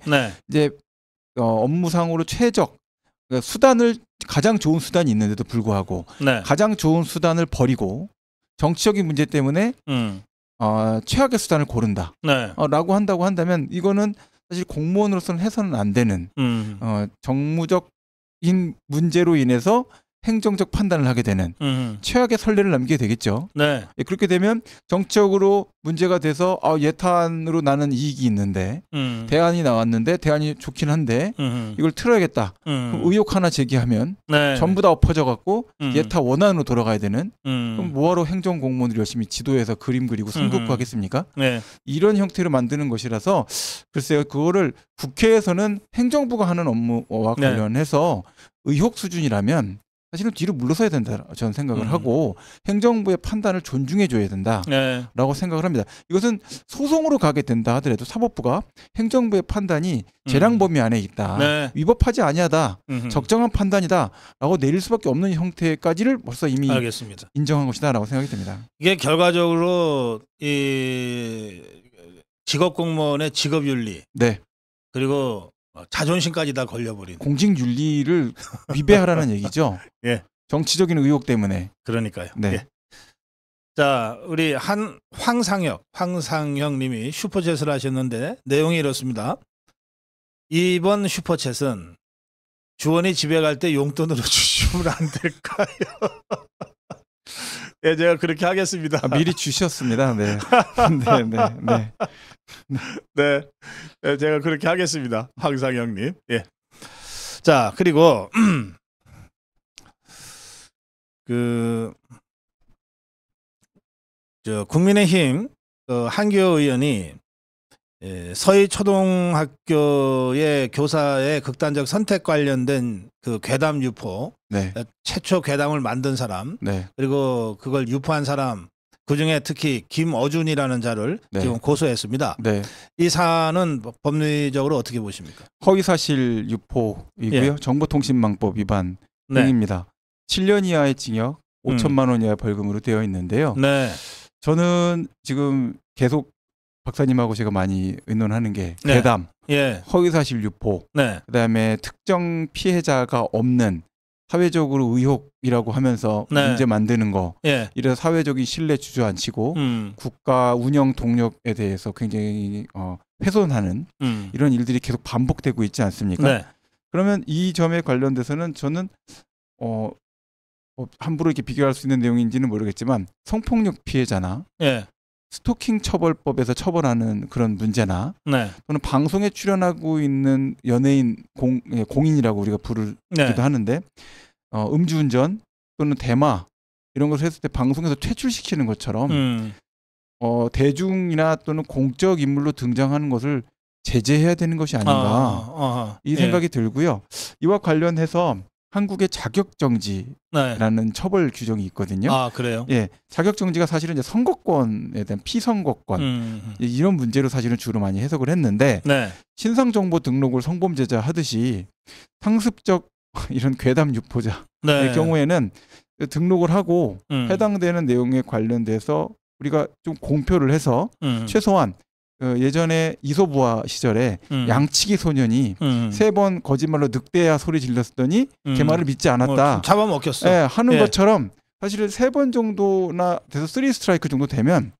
Speaker 2: 이제 업무상으로 최적 그러니까 수단을 가장 좋은 수단이 있는데도 불구하고 가장 좋은 수단을 버리고 정치적인 문제 때문에 최악의 수단을 고른다. 라고 한다고 한다면 이거는 사실 공무원으로서는 해서는 안 되는 정무적인 문제로 인해서 행정적 판단을 하게 되는 최악의 선례를 남기게 되겠죠. 그렇게 되면 정치적으로 문제가 돼서 예탄으로 나는 이익이 있는데 대안이 나왔는데 대안이 좋긴 한데 이걸 틀어야겠다. 그럼 의혹 하나 제기하면 전부 다 엎어져 갖고 예타 원안으로 돌아가야 되는 그럼 뭐하러 행정공무원을 열심히 지도해서 그림 그리고 승 긋고 하겠습니까? 이런 형태로 만드는 것이라서 글쎄요. 그거를 국회에서는 행정부가 하는 업무와 관련해서 의혹 수준이라면 사실은 뒤로 물러서야 된다 저는 생각을 하고 행정부의 판단을 존중해줘야 된다라고 생각을 합니다. 이것은 소송으로 가게 된다 하더라도 사법부가 행정부의 판단이 재량 범위 안에 있다, 위법하지 아니하다, 적정한 판단이다라고 내릴 수밖에 없는 형태까지를 벌써 이미 인정한 것이다라고 생각이 됩니다.
Speaker 1: 이게 결과적으로 이 직업공무원의 직업윤리 그리고 자존심까지 다 걸려버린
Speaker 2: 공직윤리를 위배하라는 얘기죠. 정치적인 의혹 때문에.
Speaker 1: 그러니까요. 자, 우리 황상혁님이 슈퍼챗을 하셨는데 내용이 이렇습니다. 이번 슈퍼챗은 주원이 집에 갈 때 용돈으로 주시면 안 될까요? 제가 그렇게 하겠습니다.
Speaker 2: 미리 주셨습니다.
Speaker 1: 제가 그렇게 하겠습니다. 황상영님. 자, 그리고 국민의힘 한기호 의원이 서희 초등학교의 교사의 극단적 선택 관련된 그 괴담 유포, 최초 괴담을 만든 사람, 그리고 그걸 유포한 사람, 그중에 특히 김어준이라는 자를 지금 고소했습니다. 이 사안은 법리적으로 어떻게 보십니까?
Speaker 2: 허위사실 유포이고요. 정보통신망법 위반 등입니다. 7년 이하의 징역, 5천만 원 이하의 벌금으로 되어 있는데요. 저는 지금 계속 박사님하고 제가 많이 의논하는 게 괴담, 허위사실 유포, 그다음에 특정 피해자가 없는 사회적으로 의혹이라고 하면서 문제 만드는 거, 이래서 사회적인 신뢰 주저앉히고 국가 운영 동력에 대해서 굉장히 훼손하는 이런 일들이 계속 반복되고 있지 않습니까? 그러면 이 점에 관련돼서는 저는 함부로 이렇게 비교할 수 있는 내용인지는 모르겠지만 성폭력 피해자나 스토킹 처벌법에서 처벌하는 그런 문제나 또는 방송에 출연하고 있는 연예인 공인이라고 우리가 부르기도 하는데 음주운전 또는 대마 이런 것을 했을 때 방송에서 퇴출시키는 것처럼 대중이나 또는 공적 인물로 등장하는 것을 제재해야 되는 것이 아닌가 이 생각이 들고요. 이와 관련해서 한국의 자격정지라는 처벌 규정이 있거든요.
Speaker 1: 그래요?
Speaker 2: 자격정지가 사실은 이제 선거권에 대한 피선거권 이런 문제로 사실은 주로 많이 해석을 했는데 신상정보 등록을 성범죄자 하듯이 상습적 이런 괴담 유포자의 경우에는 등록을 하고 해당되는 내용에 관련돼서 우리가 좀 공표를 해서 최소한 예전에 이소부화 시절에 양치기 소년이 3번 거짓말로 늑대야 소리 질렀더니 걔 말을 믿지 않았다.
Speaker 1: 잡아먹혔어.
Speaker 2: 하는 것처럼 사실은 3번 정도나 돼서 3 스트라이크 정도 되면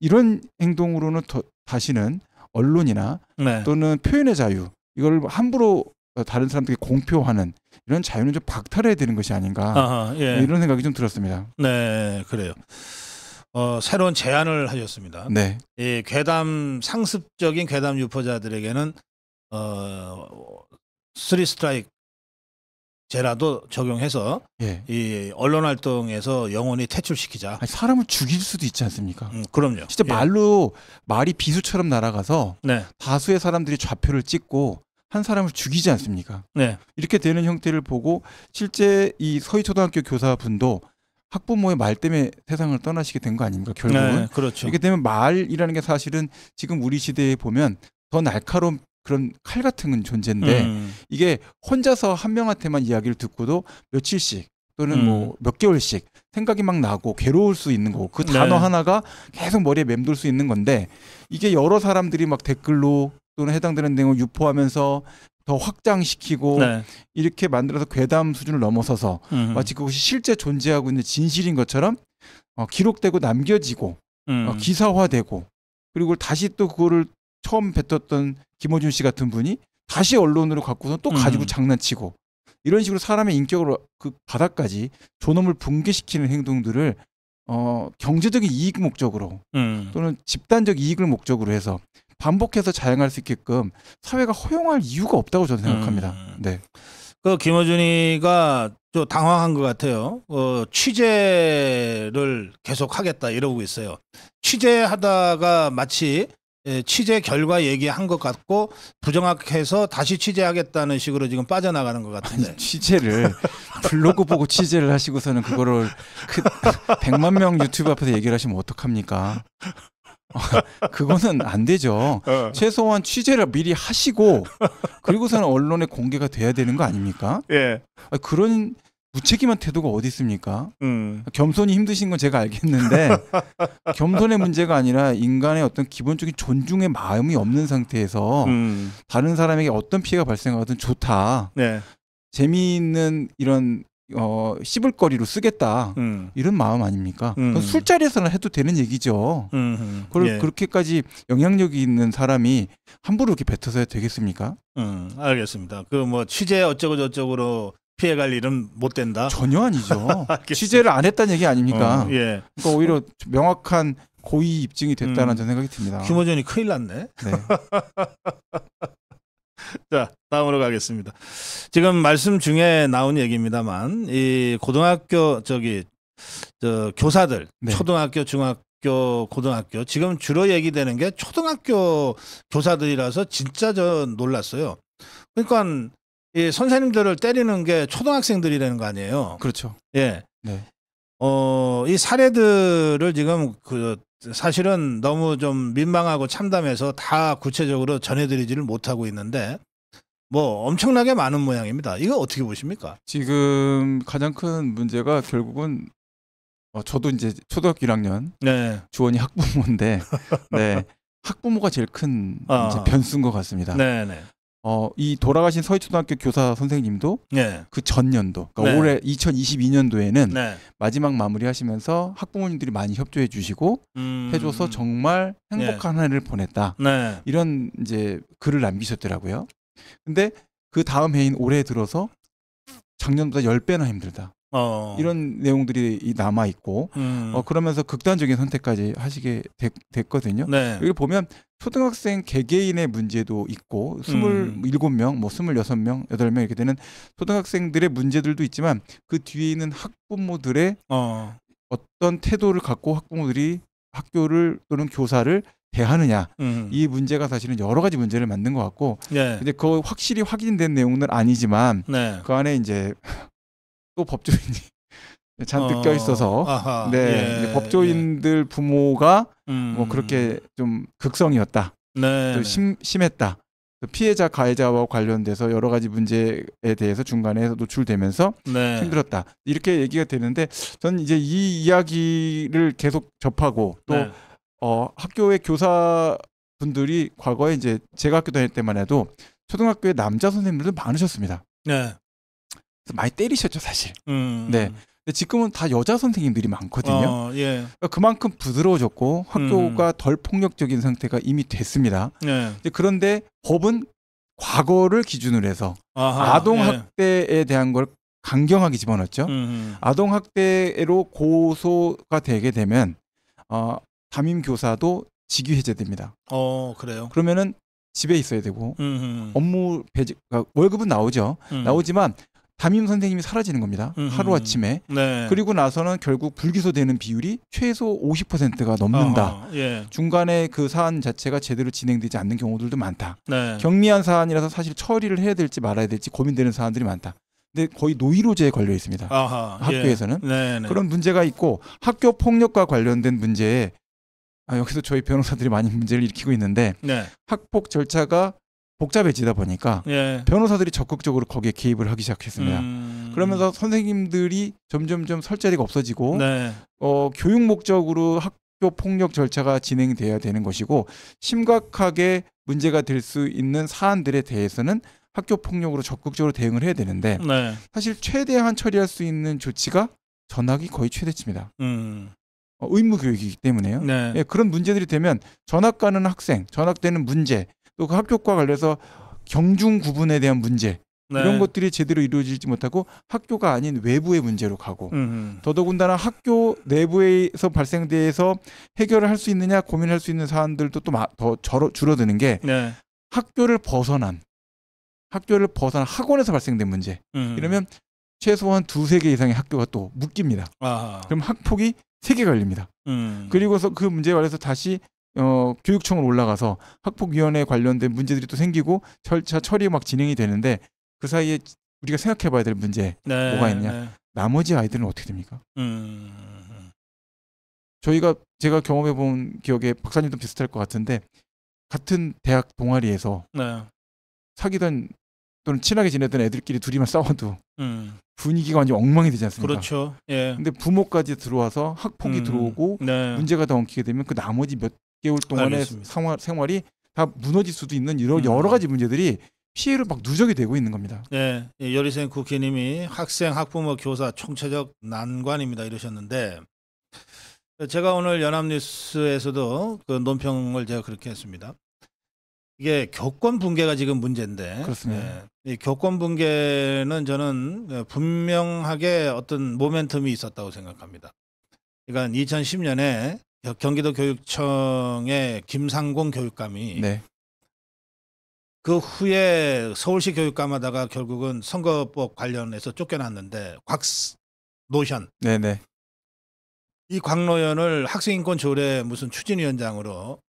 Speaker 2: 이런 행동으로는 다시는 언론이나 또는 표현의 자유 이걸 함부로 다른 사람들에게 공표하는 이런 자유는 좀 박탈해야 되는 것이 아닌가 이런 생각이 좀 들었습니다.
Speaker 1: 네, 그래요. 새로운 제안을 하셨습니다. 이 상습적인 괴담 유포자들에게는 3 스트라이크 제라도 적용해서 이 언론 활동에서 영원히 퇴출시키자.
Speaker 2: 사람을 죽일 수도 있지 않습니까?
Speaker 1: 그럼요.
Speaker 2: 진짜 말이 비수처럼 날아가서 다수의 사람들이 좌표를 찍고 한 사람을 죽이지 않습니까? 이렇게 되는 형태를 보고 실제 이 서희초등학교 교사분도 학부모의 말 때문에 세상을 떠나시게 된 거 아닙니까? 결국은.
Speaker 1: 네, 그렇죠.
Speaker 2: 이렇게 되면 말이라는 게 사실은 지금 우리 시대에 보면 더 날카로운 그런 칼 같은 존재인데 이게 혼자서 한 명한테만 이야기를 듣고도 며칠씩 또는 뭐 몇 개월씩 생각이 막 나고 괴로울 수 있는 거고 그 단어 하나가 계속 머리에 맴돌 수 있는 건데 이게 여러 사람들이 막 댓글로 또는 해당되는 내용을 유포하면서 더 확장시키고 이렇게 만들어서 괴담 수준을 넘어서서 마치 그것이 실제 존재하고 있는 진실인 것처럼 기록되고 남겨지고 기사화되고 그리고 다시 또 그거를 처음 뱉었던 김어준 씨 같은 분이 다시 언론으로 갖고서 또 가지고 장난치고 이런 식으로 사람의 인격을 그 바닥까지 존엄을 붕괴시키는 행동들을 경제적인 이익 목적으로 또는 집단적 이익을 목적으로 해서 반복해서 자행할 수 있게끔 사회가 허용할 이유가 없다고 저는 생각합니다. 네.
Speaker 1: 그 김어준이가 좀 당황한 것 같아요. 취재를 계속 하겠다 이러고 있어요. 취재하다가 마치 취재 결과 얘기한 것 같고 부정확해서 다시 취재하겠다는 식으로 지금 빠져나가는 것 같은데.
Speaker 2: 아니, 취재를 블로그 보고 취재를 하시고서는 그거를 100만 명 유튜브 앞에서 얘기를 하시면 어떡합니까? 그거는 안 되죠. 최소한 취재를 미리 하시고 그리고서는 언론에 공개가 돼야 되는 거 아닙니까?
Speaker 1: 예.
Speaker 2: 그런 무책임한 태도가 어디 있습니까? 겸손이 힘드신 건 제가 알겠는데 겸손의 문제가 아니라 인간의 어떤 기본적인 존중의 마음이 없는 상태에서 다른 사람에게 어떤 피해가 발생하든 좋다.
Speaker 1: 네.
Speaker 2: 재미있는 이런 씹을거리로 쓰겠다. 이런 마음 아닙니까? 술자리에서는 해도 되는 얘기죠. 그걸 그렇게까지 영향력이 있는 사람이 함부로 이렇게 뱉어서 해도 되겠습니까?
Speaker 1: 알겠습니다. 그 뭐 취재 어쩌고 저쩌고로 피해갈 일은 못 된다.
Speaker 2: 전혀 아니죠. 취재를 안 했다는 얘기 아닙니까?
Speaker 1: 예.
Speaker 2: 그러니까 오히려 명확한 고의 입증이 됐다는 저는 생각이 듭니다.
Speaker 1: 김어준이 큰일 났네.
Speaker 2: 네.
Speaker 1: 자, 다음으로 가겠습니다. 지금 말씀 중에 나온 얘기입니다만 이 고등학교 교사들
Speaker 2: 네.
Speaker 1: 초등학교, 중학교, 고등학교 지금 주로 얘기되는 게 초등학교 교사들이라서 진짜 저 놀랐어요. 그러니까 이 선생님들을 때리는 게 초등학생들이라는 거 아니에요.
Speaker 2: 그렇죠.
Speaker 1: 예.
Speaker 2: 네.
Speaker 1: 이 사례들을 지금 사실은 너무 좀 민망하고 참담해서 다 구체적으로 전해드리지를 못하고 있는데 뭐 엄청나게 많은 모양입니다. 이거 어떻게 보십니까?
Speaker 2: 지금 가장 큰 문제가 결국은 저도 이제 초등학교 1학년 주원이 학부모인데 네. 학부모가 제일 큰 이제 변수인 것 같습니다.
Speaker 1: 네네.
Speaker 2: 이 돌아가신 서희초등학교 교사 선생님도 그 전년도, 그러니까 올해 2022년도에는 마지막 마무리하시면서 학부모님들이 많이 협조해 주시고 해줘서 정말 행복한 한 해를 보냈다. 이런 이제 글을 남기셨더라고요. 근데 그 다음 해인 올해 들어서 작년보다 10배나 힘들다. 이런 내용들이 남아 있고 그러면서 극단적인 선택까지 하시게 됐거든요. 여기 보면 초등학생 개개인의 문제도 있고 27명, 뭐 26명, 8명 이렇게 되는 초등학생들의 문제들도 있지만 그 뒤에 있는 학부모들의 어떤 태도를 갖고 학부모들이 학교를 또는 교사를 대하느냐 이 문제가 사실은 여러 가지 문제를 만든 것 같고 근데 그 확실히 확인된 내용은 아니지만 그 안에 이제 또 법조인이 잔뜩 껴 있어서 법조인들 부모가 뭐 그렇게 좀 극성이었다, 또 심했다, 또 피해자 가해자와 관련돼서 여러 가지 문제에 대해서 중간에 노출되면서 힘들었다 이렇게 얘기가 되는데 저는 이제 이 이야기를 계속 접하고 또 학교의 교사분들이 과거에 이제 제가 학교 다닐 때만 해도 초등학교에 남자 선생님들도 많으셨습니다. 많이 때리셨죠 사실. 네. 근데 지금은 다 여자 선생님들이 많거든요. 그러니까 그만큼 부드러워졌고 학교가 덜 폭력적인 상태가 이미 됐습니다. 그런데 법은 과거를 기준으로 해서 아동 학대에 대한 걸 강경하게 집어넣었죠. 아동 학대로 고소가 되게 되면 담임 교사도 직위 해제됩니다.
Speaker 1: 그래요?
Speaker 2: 그러면은 집에 있어야 되고 업무 배제, 그러니까 월급은 나오죠. 나오지만 담임 선생님이 사라지는 겁니다. 하루아침에. 그리고 나서는 결국 불기소되는 비율이 최소 50%가 넘는다. 중간에 그 사안 자체가 제대로 진행되지 않는 경우들도 많다. 경미한 사안이라서 사실 처리를 해야 될지 말아야 될지 고민되는 사안들이 많다. 근데 거의 노이로제에 걸려 있습니다.
Speaker 1: 아하,
Speaker 2: 학교에서는.
Speaker 1: 예.
Speaker 2: 그런 문제가 있고 학교 폭력과 관련된 문제에 여기서 저희 변호사들이 많이 문제를 일으키고 있는데
Speaker 1: 네.
Speaker 2: 학폭 절차가 복잡해지다 보니까
Speaker 1: 예.
Speaker 2: 변호사들이 적극적으로 거기에 개입을 하기 시작했습니다. 그러면서 선생님들이 점점점 설 자리가 없어지고
Speaker 1: 네.
Speaker 2: 교육 목적으로 학교 폭력 절차가 진행돼야 되는 것이고 심각하게 문제가 될 수 있는 사안들에 대해서는 학교 폭력으로 적극적으로 대응을 해야 되는데
Speaker 1: 네.
Speaker 2: 사실 최대한 처리할 수 있는 조치가 전학이 거의 최대치입니다. 의무 교육이기 때문에요.
Speaker 1: 네.
Speaker 2: 예, 그런 문제들이 되면 전학 가는 학생, 전학되는 문제, 또 그 학교과 관련해서 경중 구분에 대한 문제
Speaker 1: 네.
Speaker 2: 이런 것들이 제대로 이루어지지 못하고 학교가 아닌 외부의 문제로 가고 더더군다나 학교 내부에서 발생돼서 해결을 할 수 있느냐 고민할 수 있는 사안들도 또 더 줄어드는 게
Speaker 1: 네.
Speaker 2: 학교를 벗어난 학원에서 발생된 문제. 이러면 최소한 2-3개 이상의 학교가 또 묶입니다. 그럼 학폭이 3개 걸립니다. 그리고서 그 문제에 관해서 다시 교육청으로 올라가서 학폭위원회에 관련된 문제들이 또 생기고 절차 처리 막 진행이 되는데 그 사이에 우리가 생각해봐야 될 문제
Speaker 1: 네.
Speaker 2: 뭐가 있냐?
Speaker 1: 네.
Speaker 2: 나머지 아이들은 어떻게 됩니까? 제가 경험해본 기억에 박사님도 비슷할 것 같은데 같은 대학 동아리에서
Speaker 1: 네.
Speaker 2: 사귀던 또는 친하게 지내던 애들끼리 둘이만 싸워도 분위기가 완전 엉망이 되지 않습니까?
Speaker 1: 그렇죠. 예.
Speaker 2: 근데 부모까지 들어와서 학폭이 들어오고
Speaker 1: 네.
Speaker 2: 문제가 더 엉키게 되면 그 나머지 몇 개월 동안의 생활이 다 무너질 수도 있는 이런 여러 가지 문제들이 피해를 막 누적이 되고 있는 겁니다.
Speaker 1: 네, 여리생 국회님이 학생, 학부모, 교사 총체적 난관입니다 이러셨는데 제가 오늘 연합뉴스에서도 그 논평을 제가 그렇게 했습니다. 이게 교권 붕괴가 지금 문제인데,
Speaker 2: 그렇습니다.
Speaker 1: 이 교권 붕괴는 저는 분명하게 어떤 모멘텀이 있었다고 생각합니다. 그러니까 2010년에 경기도 교육청의 김상공 교육감이
Speaker 2: 네.
Speaker 1: 그 후에 서울시 교육감하다가 결국은 선거법 관련해서 쫓겨났는데 곽노현.
Speaker 2: 네네.
Speaker 1: 이 곽노현을 학생인권 조례 무슨 추진위원장으로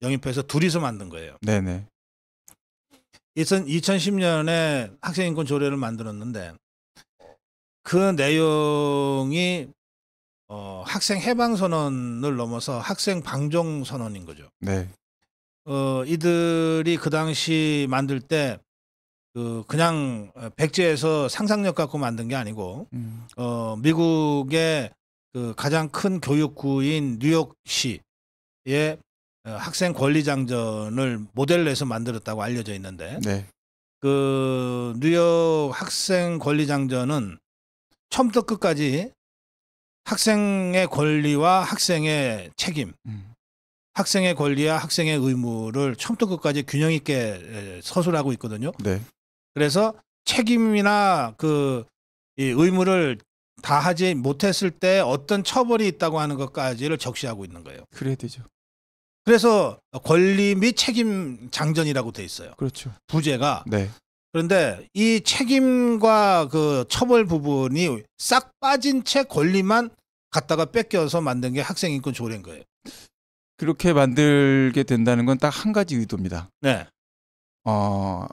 Speaker 1: 영입해서 둘이서 만든 거예요.
Speaker 2: 네네.
Speaker 1: 2010년에 학생인권 조례를 만들었는데 그 내용이 학생 해방 선언을 넘어서 학생 방종 선언인 거죠.
Speaker 2: 네.
Speaker 1: 이들이 그 당시 만들 때 그냥 백제에서 상상력 갖고 만든 게 아니고 미국의 그 가장 큰 교육구인 뉴욕시의 학생 권리 장전을 모델로 해서 만들었다고 알려져 있는데
Speaker 2: 네.
Speaker 1: 그 뉴욕 학생 권리 장전은 처음부터 끝까지 학생의 권리와 학생의 책임, 학생의 권리와 학생의 의무를 처음부터 끝까지 균형 있게 서술하고 있거든요.
Speaker 2: 네.
Speaker 1: 그래서 책임이나 이 의무를 다하지 못했을 때 어떤 처벌이 있다고 하는 것까지를 적시하고 있는 거예요.
Speaker 2: 그래야 되죠.
Speaker 1: 그래서 권리 및 책임 장전이라고 돼 있어요.
Speaker 2: 그렇죠.
Speaker 1: 부제가.
Speaker 2: 네.
Speaker 1: 그런데 이 책임과 그 처벌 부분이 싹 빠진 채 권리만 갖다가 뺏겨서 만든 게 학생인권 조례인 거예요.
Speaker 2: 그렇게 만들게 된다는 건 딱 한 가지 의도입니다.
Speaker 1: 네.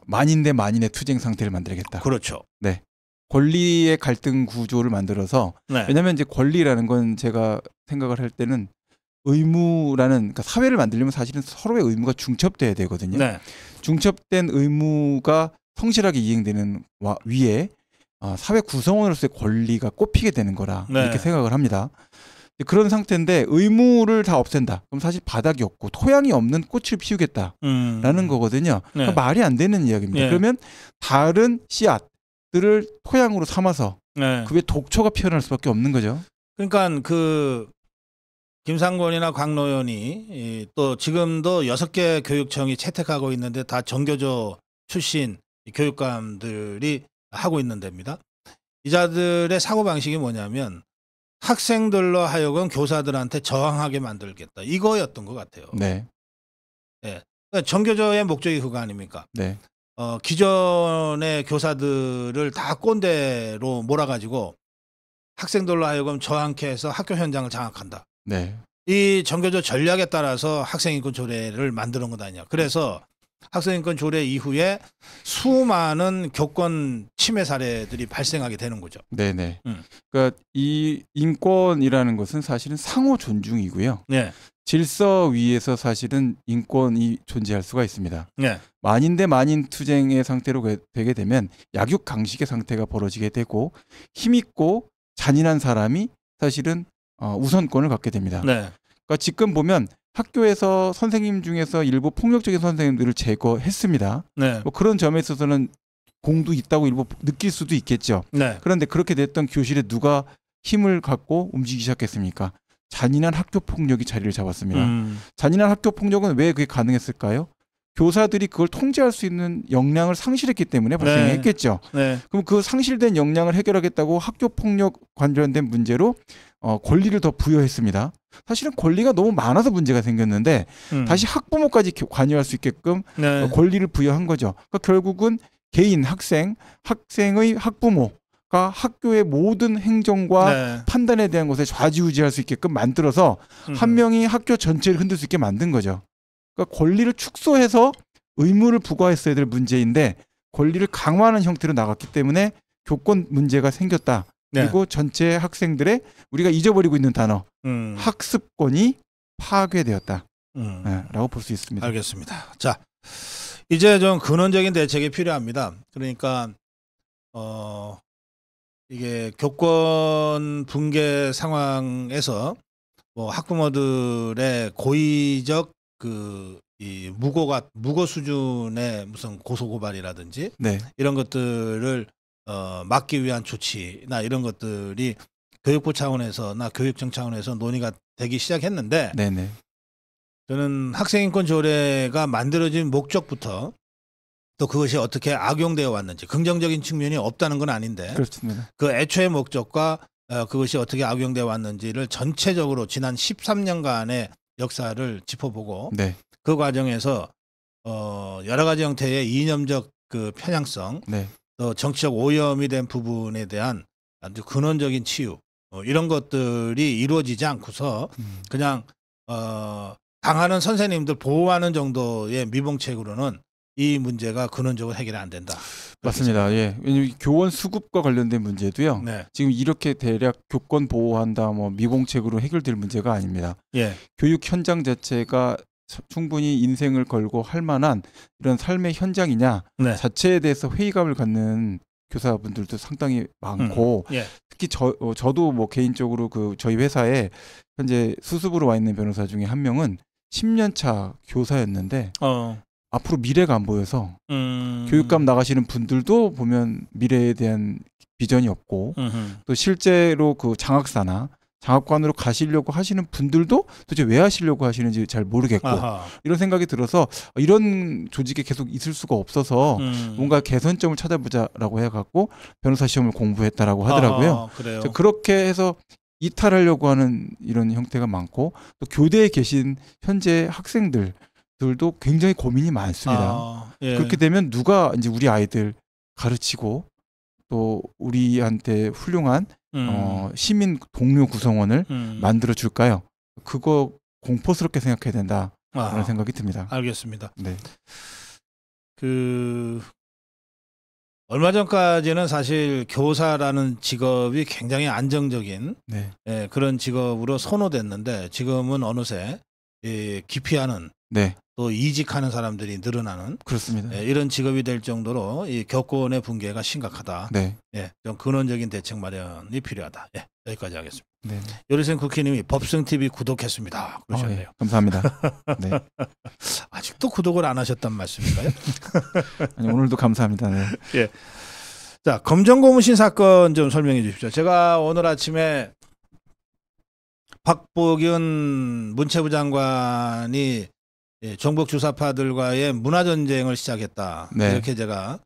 Speaker 2: 만인 대 만인의 투쟁 상태를 만들겠다.
Speaker 1: 그렇죠.
Speaker 2: 네. 권리의 갈등 구조를 만들어서
Speaker 1: 네.
Speaker 2: 왜냐하면 이제 권리라는 건 제가 생각을 할 때는 의무라는 그러니까 사회를 만들려면 사실은 서로의 의무가 중첩돼야 되거든요.
Speaker 1: 네.
Speaker 2: 중첩된 의무가 성실하게 이행되는 위에 사회 구성원으로서의 권리가 꼽히게 되는 거라
Speaker 1: 네.
Speaker 2: 이렇게 생각을 합니다. 그런 상태인데 의무를 다 없앤다. 그럼 사실 바닥이 없고 토양이 없는 꽃을 피우겠다라는 거거든요.
Speaker 1: 네.
Speaker 2: 그러니까 말이 안 되는 이야기입니다.
Speaker 1: 네.
Speaker 2: 그러면 다른 씨앗들을 토양으로 삼아서
Speaker 1: 네.
Speaker 2: 그게 독초가 피어날 수밖에 없는 거죠.
Speaker 1: 그러니까 김상곤이나 곽노현이 또 지금도 6개 교육청이 채택하고 있는데 다 정교조 출신 교육감들이 하고 있는 데입니다. 이자들의 사고방식이 뭐냐면 학생들로 하여금 교사들한테 저항하게 만들겠다. 이거였던 것 같아요.
Speaker 2: 네.
Speaker 1: 네. 그러니까 정교조의 목적이 그거 아닙니까?
Speaker 2: 네.
Speaker 1: 기존의 교사들을 다 꼰대로 몰아가지고 학생들로 하여금 저항케 해서 학교 현장을 장악한다.
Speaker 2: 네.
Speaker 1: 이 정교조 전략에 따라서 학생인권 조례를 만드는 것 아니냐. 그래서 학생인권 조례 이후에 수많은 교권 침해 사례들이 발생하게 되는 거죠.
Speaker 2: 네네. 그러니까 이 인권이라는 것은 사실은 상호 존중이고요.
Speaker 1: 네.
Speaker 2: 질서 위에서 사실은 인권이 존재할 수가 있습니다.
Speaker 1: 네.
Speaker 2: 만인 대 만인 투쟁의 상태로 되게 되면 약육강식의 상태가 벌어지게 되고 힘있고 잔인한 사람이 사실은 우선권을 갖게 됩니다.
Speaker 1: 네.
Speaker 2: 그러니까 지금 보면 학교에서 선생님 중에서 일부 폭력적인 선생님들을 제거했습니다.
Speaker 1: 네.
Speaker 2: 뭐 그런 점에 있어서는 공도 있다고 일부 느낄 수도 있겠죠.
Speaker 1: 네.
Speaker 2: 그런데 그렇게 됐던 교실에 누가 힘을 갖고 움직이기 시작했습니까? 잔인한 학교 폭력이 자리를 잡았습니다. 잔인한 학교 폭력은 왜 그게 가능했을까요? 교사들이 그걸 통제할 수 있는 역량을 상실했기 때문에 발생했겠죠.
Speaker 1: 네.
Speaker 2: 그럼 그 상실된 역량을 해결하겠다고 학교 폭력 관련된 문제로 권리를 더 부여했습니다. 사실은 권리가 너무 많아서 문제가 생겼는데 다시 학부모까지 관여할 수 있게끔
Speaker 1: 네.
Speaker 2: 권리를 부여한 거죠. 그러니까 결국은 개인 학생의 학부모가 학교의 모든 행정과
Speaker 1: 네.
Speaker 2: 판단에 대한 것에 좌지우지할 수 있게끔 만들어서 한 명이 학교 전체를 흔들 수 있게 만든 거죠. 그러니까 권리를 축소해서 의무를 부과했어야 될 문제인데 권리를 강화하는 형태로 나갔기 때문에 교권 문제가 생겼다.
Speaker 1: 네.
Speaker 2: 그리고 전체 학생들의 우리가 잊어버리고 있는 단어 학습권이 파괴되었다. 라고 볼 수 있습니다.
Speaker 1: 알겠습니다. 자, 이제 좀 근원적인 대책이 필요합니다. 그러니까 이게 교권 붕괴 상황에서 뭐 학부모들의 고의적 이 무고 수준의 무슨 고소고발이라든지
Speaker 2: 네.
Speaker 1: 이런 것들을 막기 위한 조치나 이런 것들이 교육부 차원에서나 교육청 차원에서 논의가 되기 시작했는데
Speaker 2: 네네.
Speaker 1: 저는 학생인권 조례가 만들어진 목적부터 또 그것이 어떻게 악용되어 왔는지 긍정적인 측면이 없다는 건 아닌데
Speaker 2: 그렇습니다.
Speaker 1: 그 애초의 목적과 그것이 어떻게 악용되어 왔는지를 전체적으로 지난 13년간의 역사를 짚어보고
Speaker 2: 네.
Speaker 1: 그 과정에서 여러 가지 형태의 이념적 그 편향성
Speaker 2: 네.
Speaker 1: 또 정치적 오염이 된 부분에 대한 아주 근원적인 치유 이런 것들이 이루어지지 않고서 그냥 당하는 선생님들 보호하는 정도의 미봉책으로는 이 문제가 근원적으로 해결이 안 된다.
Speaker 2: 맞습니다. 예. 왜냐면 교원 수급과 관련된 문제도요.
Speaker 1: 네.
Speaker 2: 지금 이렇게 대략 교권 보호한다, 뭐 미봉책으로 해결될 문제가 아닙니다.
Speaker 1: 예.
Speaker 2: 교육 현장 자체가 충분히 인생을 걸고 할 만한 이런 삶의 현장이냐
Speaker 1: 네.
Speaker 2: 자체에 대해서 회의감을 갖는 교사분들도 상당히 많고
Speaker 1: 예.
Speaker 2: 특히 저도 뭐 개인적으로 저희 회사에 현재 수습으로 와 있는 변호사 중에 한 명은 10년 차 교사였는데 앞으로 미래가 안 보여서 교육감 나가시는 분들도 보면 미래에 대한 비전이 없고 또 실제로 그 장학사나 장학관으로 가시려고 하시는 분들도 도대체 왜 하시려고 하시는지 잘 모르겠고 이런 생각이 들어서 이런 조직에 계속 있을 수가 없어서 뭔가 개선점을 찾아보자라고 해갖고 변호사 시험을 공부했다라고 하더라고요.
Speaker 1: 그래요.
Speaker 2: 그렇게 해서 이탈하려고 하는 이런 형태가 많고 또 교대에 계신 현재 학생들도 굉장히 고민이 많습니다.
Speaker 1: 예.
Speaker 2: 그렇게 되면 누가 이제 우리 아이들 가르치고 또 우리한테 훌륭한 시민 동료 구성원을 만들어 줄까요? 그거 공포스럽게 생각해야 된다라는 생각이 듭니다.
Speaker 1: 알겠습니다.
Speaker 2: 네.
Speaker 1: 얼마 전까지는 사실 교사라는 직업이 굉장히 안정적인
Speaker 2: 네.
Speaker 1: 그런 직업으로 선호됐는데 지금은 어느새 기피하는
Speaker 2: 네.
Speaker 1: 또 이직하는 사람들이 늘어나는
Speaker 2: 그렇습니다.
Speaker 1: 이런 직업이 될 정도로 이 교권의 붕괴가 심각하다.
Speaker 2: 네.
Speaker 1: 좀 근원적인 대책 마련이 필요하다. 여기까지 하겠습니다.
Speaker 2: 네.
Speaker 1: 요리생 국회님이 법승TV 구독했습니다. 그러셨네요.
Speaker 2: 예. 감사합니다. 네.
Speaker 1: 아직도 구독을 안 하셨단 말씀인가요?
Speaker 2: 아니, 오늘도 감사합니다. 네.
Speaker 1: 예. 자, 검정고무신 사건 좀 설명해 주십시오. 제가 오늘 아침에 박보균 문체부 장관이 종북 주사파들과의 문화전쟁을 시작했다.
Speaker 2: 네.
Speaker 1: 이렇게 제가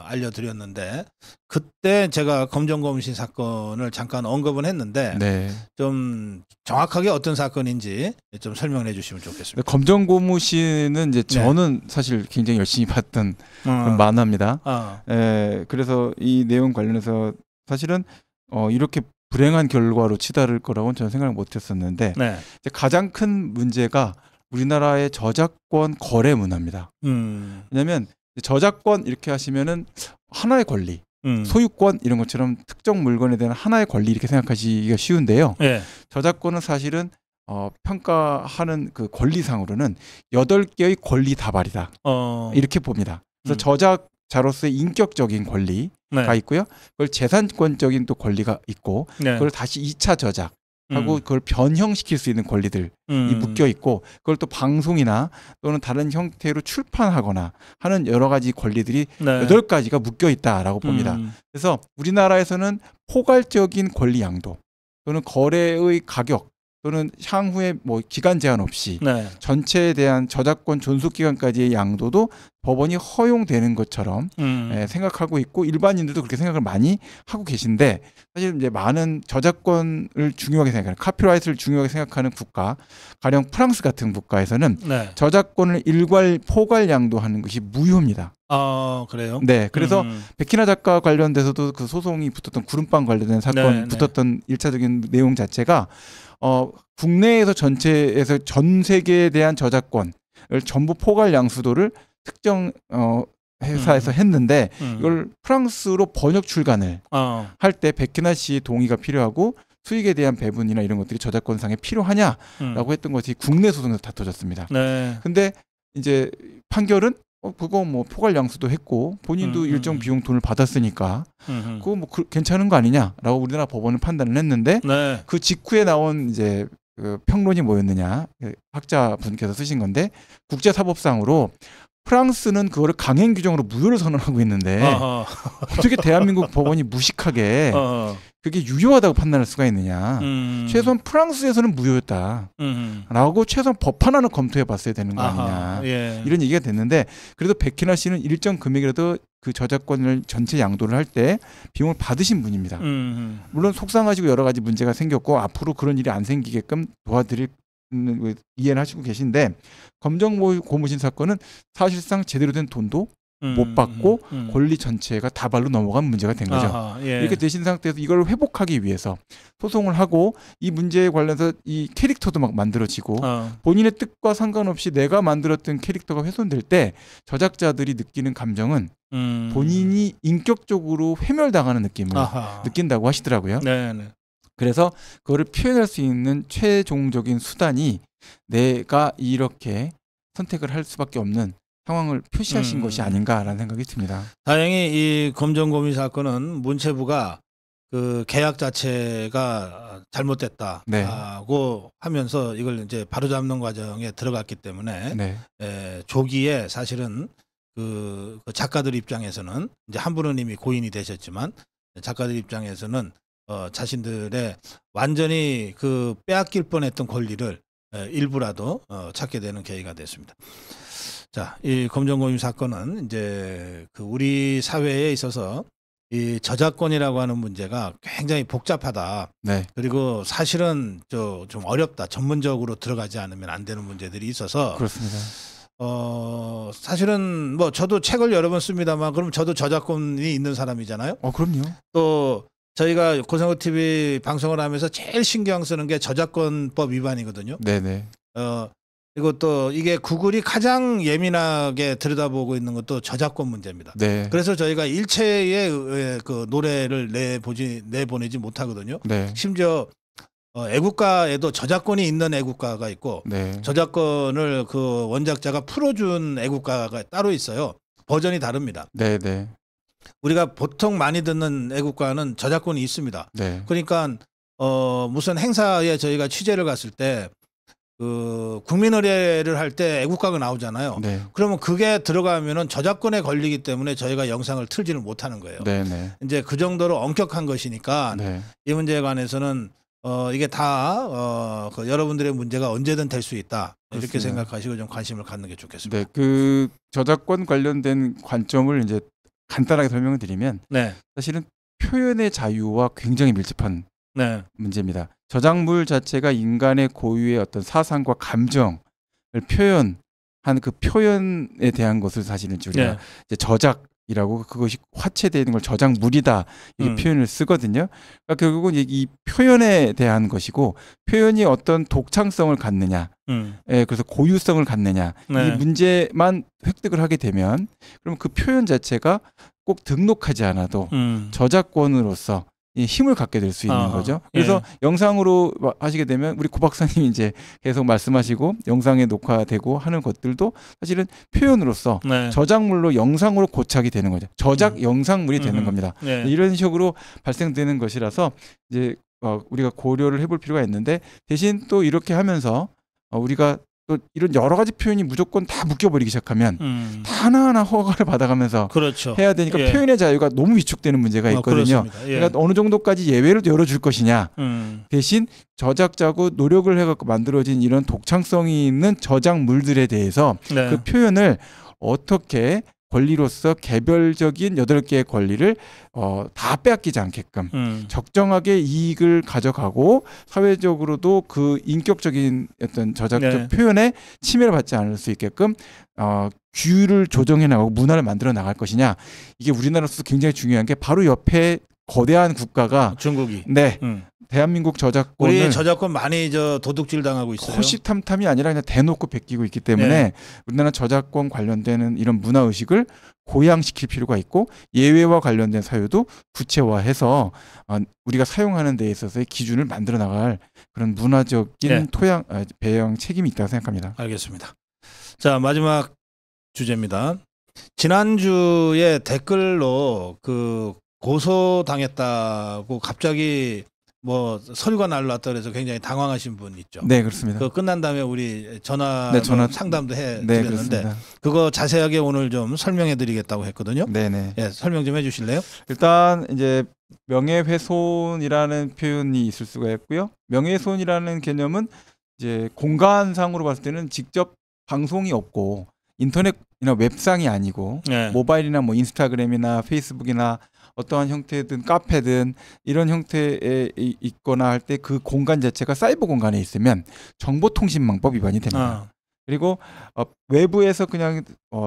Speaker 1: 알려드렸는데 그때 제가 검정고무신 사건을 잠깐 언급은 했는데
Speaker 2: 네.
Speaker 1: 좀 정확하게 어떤 사건인지 좀 설명해 주시면 좋겠습니다.
Speaker 2: 검정고무신은 이제 저는 사실 굉장히 열심히 봤던 그런 만화입니다. 그래서 이 내용 관련해서 사실은 이렇게 불행한 결과로 치달을 거라고는 저는 생각을 못했었는데
Speaker 1: 네.
Speaker 2: 가장 큰 문제가 우리나라의 저작권 거래 문화입니다. 왜냐하면 저작권 이렇게 하시면은 하나의 권리, 소유권 이런 것처럼 특정 물건에 대한 하나의 권리 이렇게 생각하시기가 쉬운데요. 네. 저작권은 사실은 평가하는 그 권리상으로는 8개의 권리 다발이다. 이렇게 봅니다. 그래서 저작자로서의 인격적인 권리가 네. 있고요. 그걸 재산권적인 또 권리가 있고 그걸 다시 2차 저작 하고 그걸 변형시킬 수 있는 권리들이 묶여 있고 그걸 또 방송이나 또는 다른 형태로 출판하거나 하는 여러 가지 권리들이 네. 8가지가 묶여 있다라고 봅니다. 그래서 우리나라에서는 포괄적인 권리 양도 또는 거래의 가격 또는 향후에 뭐 기간 제한 없이 네. 전체에 대한 저작권 존속 기간까지의 양도도 법원이 허용되는 것처럼 생각하고 있고 일반인들도 그렇게 생각을 많이 하고 계신데 사실 이제 많은 저작권을 중요하게 생각하는 카피라이트를 중요하게 생각하는 국가 가령 프랑스 같은 국가에서는 네. 저작권을 포괄 양도하는 것이 무효입니다.
Speaker 1: 아 그래요?
Speaker 2: 네, 그래서 백희나 작가 관련돼서도 그 소송이 붙었던 구름빵 관련된 사건 네, 붙었던 네. 1차적인 내용 자체가 국내에서 전체에서 전 세계에 대한 저작권을 전부 포괄 양수도를 특정 회사에서 했는데 이걸 프랑스로 번역 출간을 할 때 백희나 씨의 동의가 필요하고 수익에 대한 배분이나 이런 것들이 저작권상에 필요하냐라고 했던 것이 국내 소송에서 다퉈졌습니다. 네. 근데 이제 판결은 그거 뭐 포괄 양수도 했고 본인도 일정 비용 돈을 받았으니까 그거 뭐 괜찮은 거 아니냐라고 우리나라 법원은 판단을 했는데 네. 그 직후에 나온 이제 그 평론이 뭐였느냐 학자분께서 쓰신 건데 국제사법상으로 프랑스는 그거를 강행 규정으로 무효를 선언하고 있는데 어떻게 대한민국 법원이 무식하게 그게 유효하다고 판단할 수가 있느냐. 최소한 프랑스에서는 무효였다라고 최소한 법안 하나 검토해 봤어야 되는 거 아니냐. 예. 이런 얘기가 됐는데 그래도 백희나 씨는 일정 금액이라도 그 저작권을 전체 양도를 할 때 비용을 받으신 분입니다. 물론 속상하시고 여러 가지 문제가 생겼고 앞으로 그런 일이 안 생기게끔 도와드릴 이해를 하시고 계신데 검정 고무신 사건은 사실상 제대로 된 돈도 못 받고 권리 전체가 다발로 넘어간 문제가 된 거죠. 아하, 예. 이렇게 되신 상태에서 이걸 회복하기 위해서 소송을 하고 이 문제에 관련해서 이 캐릭터도 막 만들어지고 본인의 뜻과 상관없이 내가 만들었던 캐릭터가 훼손될 때 저작자들이 느끼는 감정은 본인이 인격적으로 회멸당하는 느낌을 느낀다고 하시더라고요. 네네. 그래서 그거를 표현할 수 있는 최종적인 수단이 내가 이렇게 선택을 할 수밖에 없는 상황을 표시하신 것이 아닌가라는 생각이 듭니다.
Speaker 1: 다행히 이 검정고미 사건은 문체부가 그 계약 자체가 잘못됐다고 네. 하면서 이걸 이제 바로잡는 과정에 들어갔기 때문에 네. 조기에 사실은 그 작가들 입장에서는 이제 한 분은 이미 고인이 되셨지만 작가들 입장에서는 자신들의 완전히 그 빼앗길 뻔했던 권리를 일부라도 찾게 되는 계기가 됐습니다. 자, 이 검정고미 사건은 이제 그 우리 사회에 있어서 이 저작권이라고 하는 문제가 굉장히 복잡하다. 네. 그리고 사실은 좀 어렵다. 전문적으로 들어가지 않으면 안 되는 문제들이 있어서
Speaker 2: 그렇습니다.
Speaker 1: 사실은 뭐 저도 책을 여러 번 씁니다만 그럼 저도 저작권이 있는 사람이잖아요.
Speaker 2: 그럼요.
Speaker 1: 또 저희가 고성호 TV 방송을 하면서 제일 신경 쓰는 게 저작권법 위반이거든요. 네네. 그리고 또 이게 구글이 가장 예민하게 들여다보고 있는 것도 저작권 문제입니다. 네. 그래서 저희가 일체의 그 노래를 내보내지 못하거든요. 네. 심지어 애국가에도 저작권이 있는 애국가가 있고 네. 저작권을 그 원작자가 풀어준 애국가가 따로 있어요. 버전이 다릅니다. 네네. 우리가 보통 많이 듣는 애국가는 저작권이 있습니다. 네. 그러니까 무슨 행사에 저희가 취재를 갔을 때 그 국민의례를 할 때 애국가가 나오잖아요. 네. 그러면 그게 들어가면은 저작권에 걸리기 때문에 저희가 영상을 틀지를 못하는 거예요. 네네. 이제 그 정도로 엄격한 것이니까 네. 이 문제에 관해서는 이게 다 그 여러분들의 문제가 언제든 될 수 있다. 이렇게 그렇습니다. 생각하시고 좀 관심을 갖는 게 좋겠습니다.
Speaker 2: 네, 그 저작권 관련된 관점을 이제 간단하게 설명을 드리면 네. 사실은 표현의 자유와 굉장히 밀접한 네. 문제입니다. 저작물 자체가 인간의 고유의 어떤 사상과 감정을 표현한 그 표현에 대한 것을 사실은 우리가 네. 이제 저작 이라고 그것이 화체되어 있는 걸 저작물이다 이렇게 표현을 쓰거든요. 그러니까 결국은 이 표현에 대한 것이고 표현이 어떤 독창성을 갖느냐, 예, 그래서 고유성을 갖느냐 네. 이 문제만 획득을 하게 되면 그럼 그 표현 자체가 꼭 등록하지 않아도 저작권으로서 이 힘을 갖게 될 수 있는 거죠. 그래서 예. 영상으로 하시게 되면 우리 고 박사님이 이제 계속 말씀하시고 영상에 녹화되고 하는 것들도 사실은 표현으로서 네. 저작물로 영상으로 고착이 되는 거죠. 저작 영상물이 되는 겁니다. 네. 이런 식으로 발생되는 것이라서 이제 우리가 고려를 해볼 필요가 있는데 대신 또 이렇게 하면서 우리가 또 이런 여러 가지 표현이 무조건 다 묶여버리기 시작하면 다 하나하나 허가를 받아가면서 그렇죠. 해야 되니까 예. 표현의 자유가 너무 위축되는 문제가 있거든요. 예. 그러니까 어느 정도까지 예외를 열어줄 것이냐 대신 저작자고 노력을 해갖고 만들어진 이런 독창성이 있는 저작물들에 대해서 네. 그 표현을 어떻게 권리로서 개별적인 8개의 권리를 다 빼앗기지 않게끔 적정하게 이익을 가져가고 사회적으로도 그 인격적인 어떤 저작적 네. 표현에 침해를 받지 않을 수 있게끔 규율을 조정해 나가고 문화를 만들어 나갈 것이냐 이게 우리나라로서 굉장히 중요한 게 바로 옆에 거대한 국가가
Speaker 1: 중국이
Speaker 2: 네. 대한민국 저작권을
Speaker 1: 우리 저작권 많이 도둑질 당하고 있어요.
Speaker 2: 허시탐탐이 아니라 그냥 대놓고 베끼고 있기 때문에 네. 우리나라 저작권 관련되는 이런 문화 의식을 고양시킬 필요가 있고 예외와 관련된 사유도 구체화해서 우리가 사용하는 데 있어서의 기준을 만들어 나갈 그런 문화적인 네. 배양 책임이 있다고 생각합니다.
Speaker 1: 알겠습니다. 자 마지막 주제입니다. 지난주에 댓글로 고소당했다고 갑자기 서류가 날라왔다 그래서 굉장히 당황하신 분 있죠.
Speaker 2: 네, 그렇습니다.
Speaker 1: 그 끝난 다음에 우리 전화 상담도 해드렸는데
Speaker 2: 네,
Speaker 1: 그거 자세하게 오늘 좀 설명해드리겠다고 했거든요.
Speaker 2: 네네.
Speaker 1: 예, 설명 좀 해주실래요?
Speaker 2: 일단 이제 명예훼손이라는 표현이 있을 수가 있고요. 명예훼손이라는 개념은 이제 공간상으로 봤을 때는 직접 방송이 없고 인터넷이나 웹상이 아니고 네. 모바일이나 인스타그램이나 페이스북이나 어떠한 형태든 카페든 이런 형태에 있거나 할 때 그 공간 자체가 사이버 공간에 있으면 정보통신망법 위반이 됩니다. 그리고 외부에서 그냥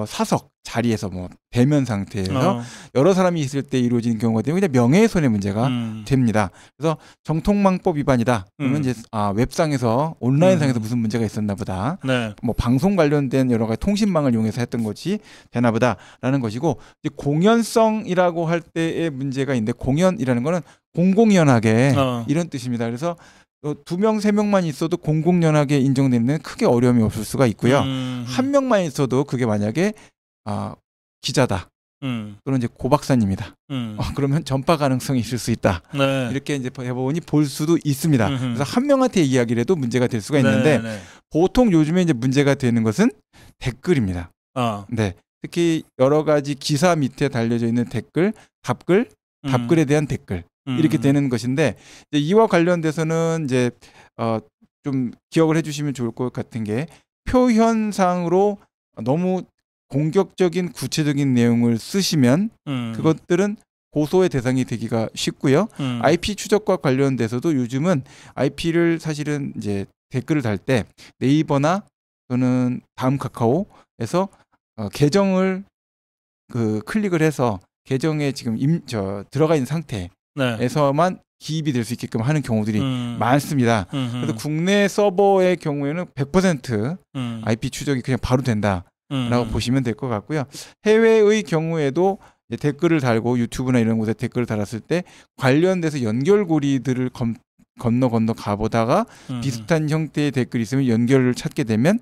Speaker 2: 사석 자리에서 대면 상태에서 여러 사람이 있을 때 이루어지는 경우가 되면 그냥 명예훼손의 문제가 됩니다. 그래서 정통망법 위반이다. 그러면 이제 웹상에서 온라인상에서 무슨 문제가 있었나 보다. 네. 방송 관련된 여러 가지 통신망을 이용해서 했던 것이 되나 보다라는 것이고 이제 공연성이라고 할 때의 문제가 있는데 공연이라는 거는 공공연하게 이런 뜻입니다. 그래서 2명, 3명만 있어도 공공연하게 인정되는 크게 어려움이 없을 수가 있고요. 1명만 있어도 그게 만약에 기자다. 또는 이제 고 박사님이다. 그러면 전파 가능성이 있을 수 있다. 네. 이렇게 이제 대법원이 볼 수도 있습니다. 그래서 1명한테 이야기를 해도 문제가 될 수가 있는데 네. 보통 요즘에 이제 문제가 되는 것은 댓글입니다. 네. 특히 여러 가지 기사 밑에 달려져 있는 댓글, 답글에 대한 댓글. 이렇게 되는 것인데 이제 이와 관련돼서는 이제 좀 기억을 해주시면 좋을 것 같은 게 표현상으로 너무 공격적인 구체적인 내용을 쓰시면 그것들은 고소의 대상이 되기가 쉽고요. IP 추적과 관련돼서도 요즘은 IP를 사실은 이제 댓글을 달 때 네이버나 또는 다음 카카오에서 계정을 클릭을 해서 계정에 지금 들어가 있는 상태 에서만 기입이 될 수 있게끔 하는 경우들이 많습니다. 그래서 국내 서버의 경우에는 100% IP 추적이 그냥 바로 된다라고 보시면 될 것 같고요. 해외의 경우에도 댓글을 달고 유튜브나 이런 곳에 댓글을 달았을 때 관련돼서 연결고리들을 건너 가보다가 비슷한 형태의 댓글이 있으면 연결을 찾게 되면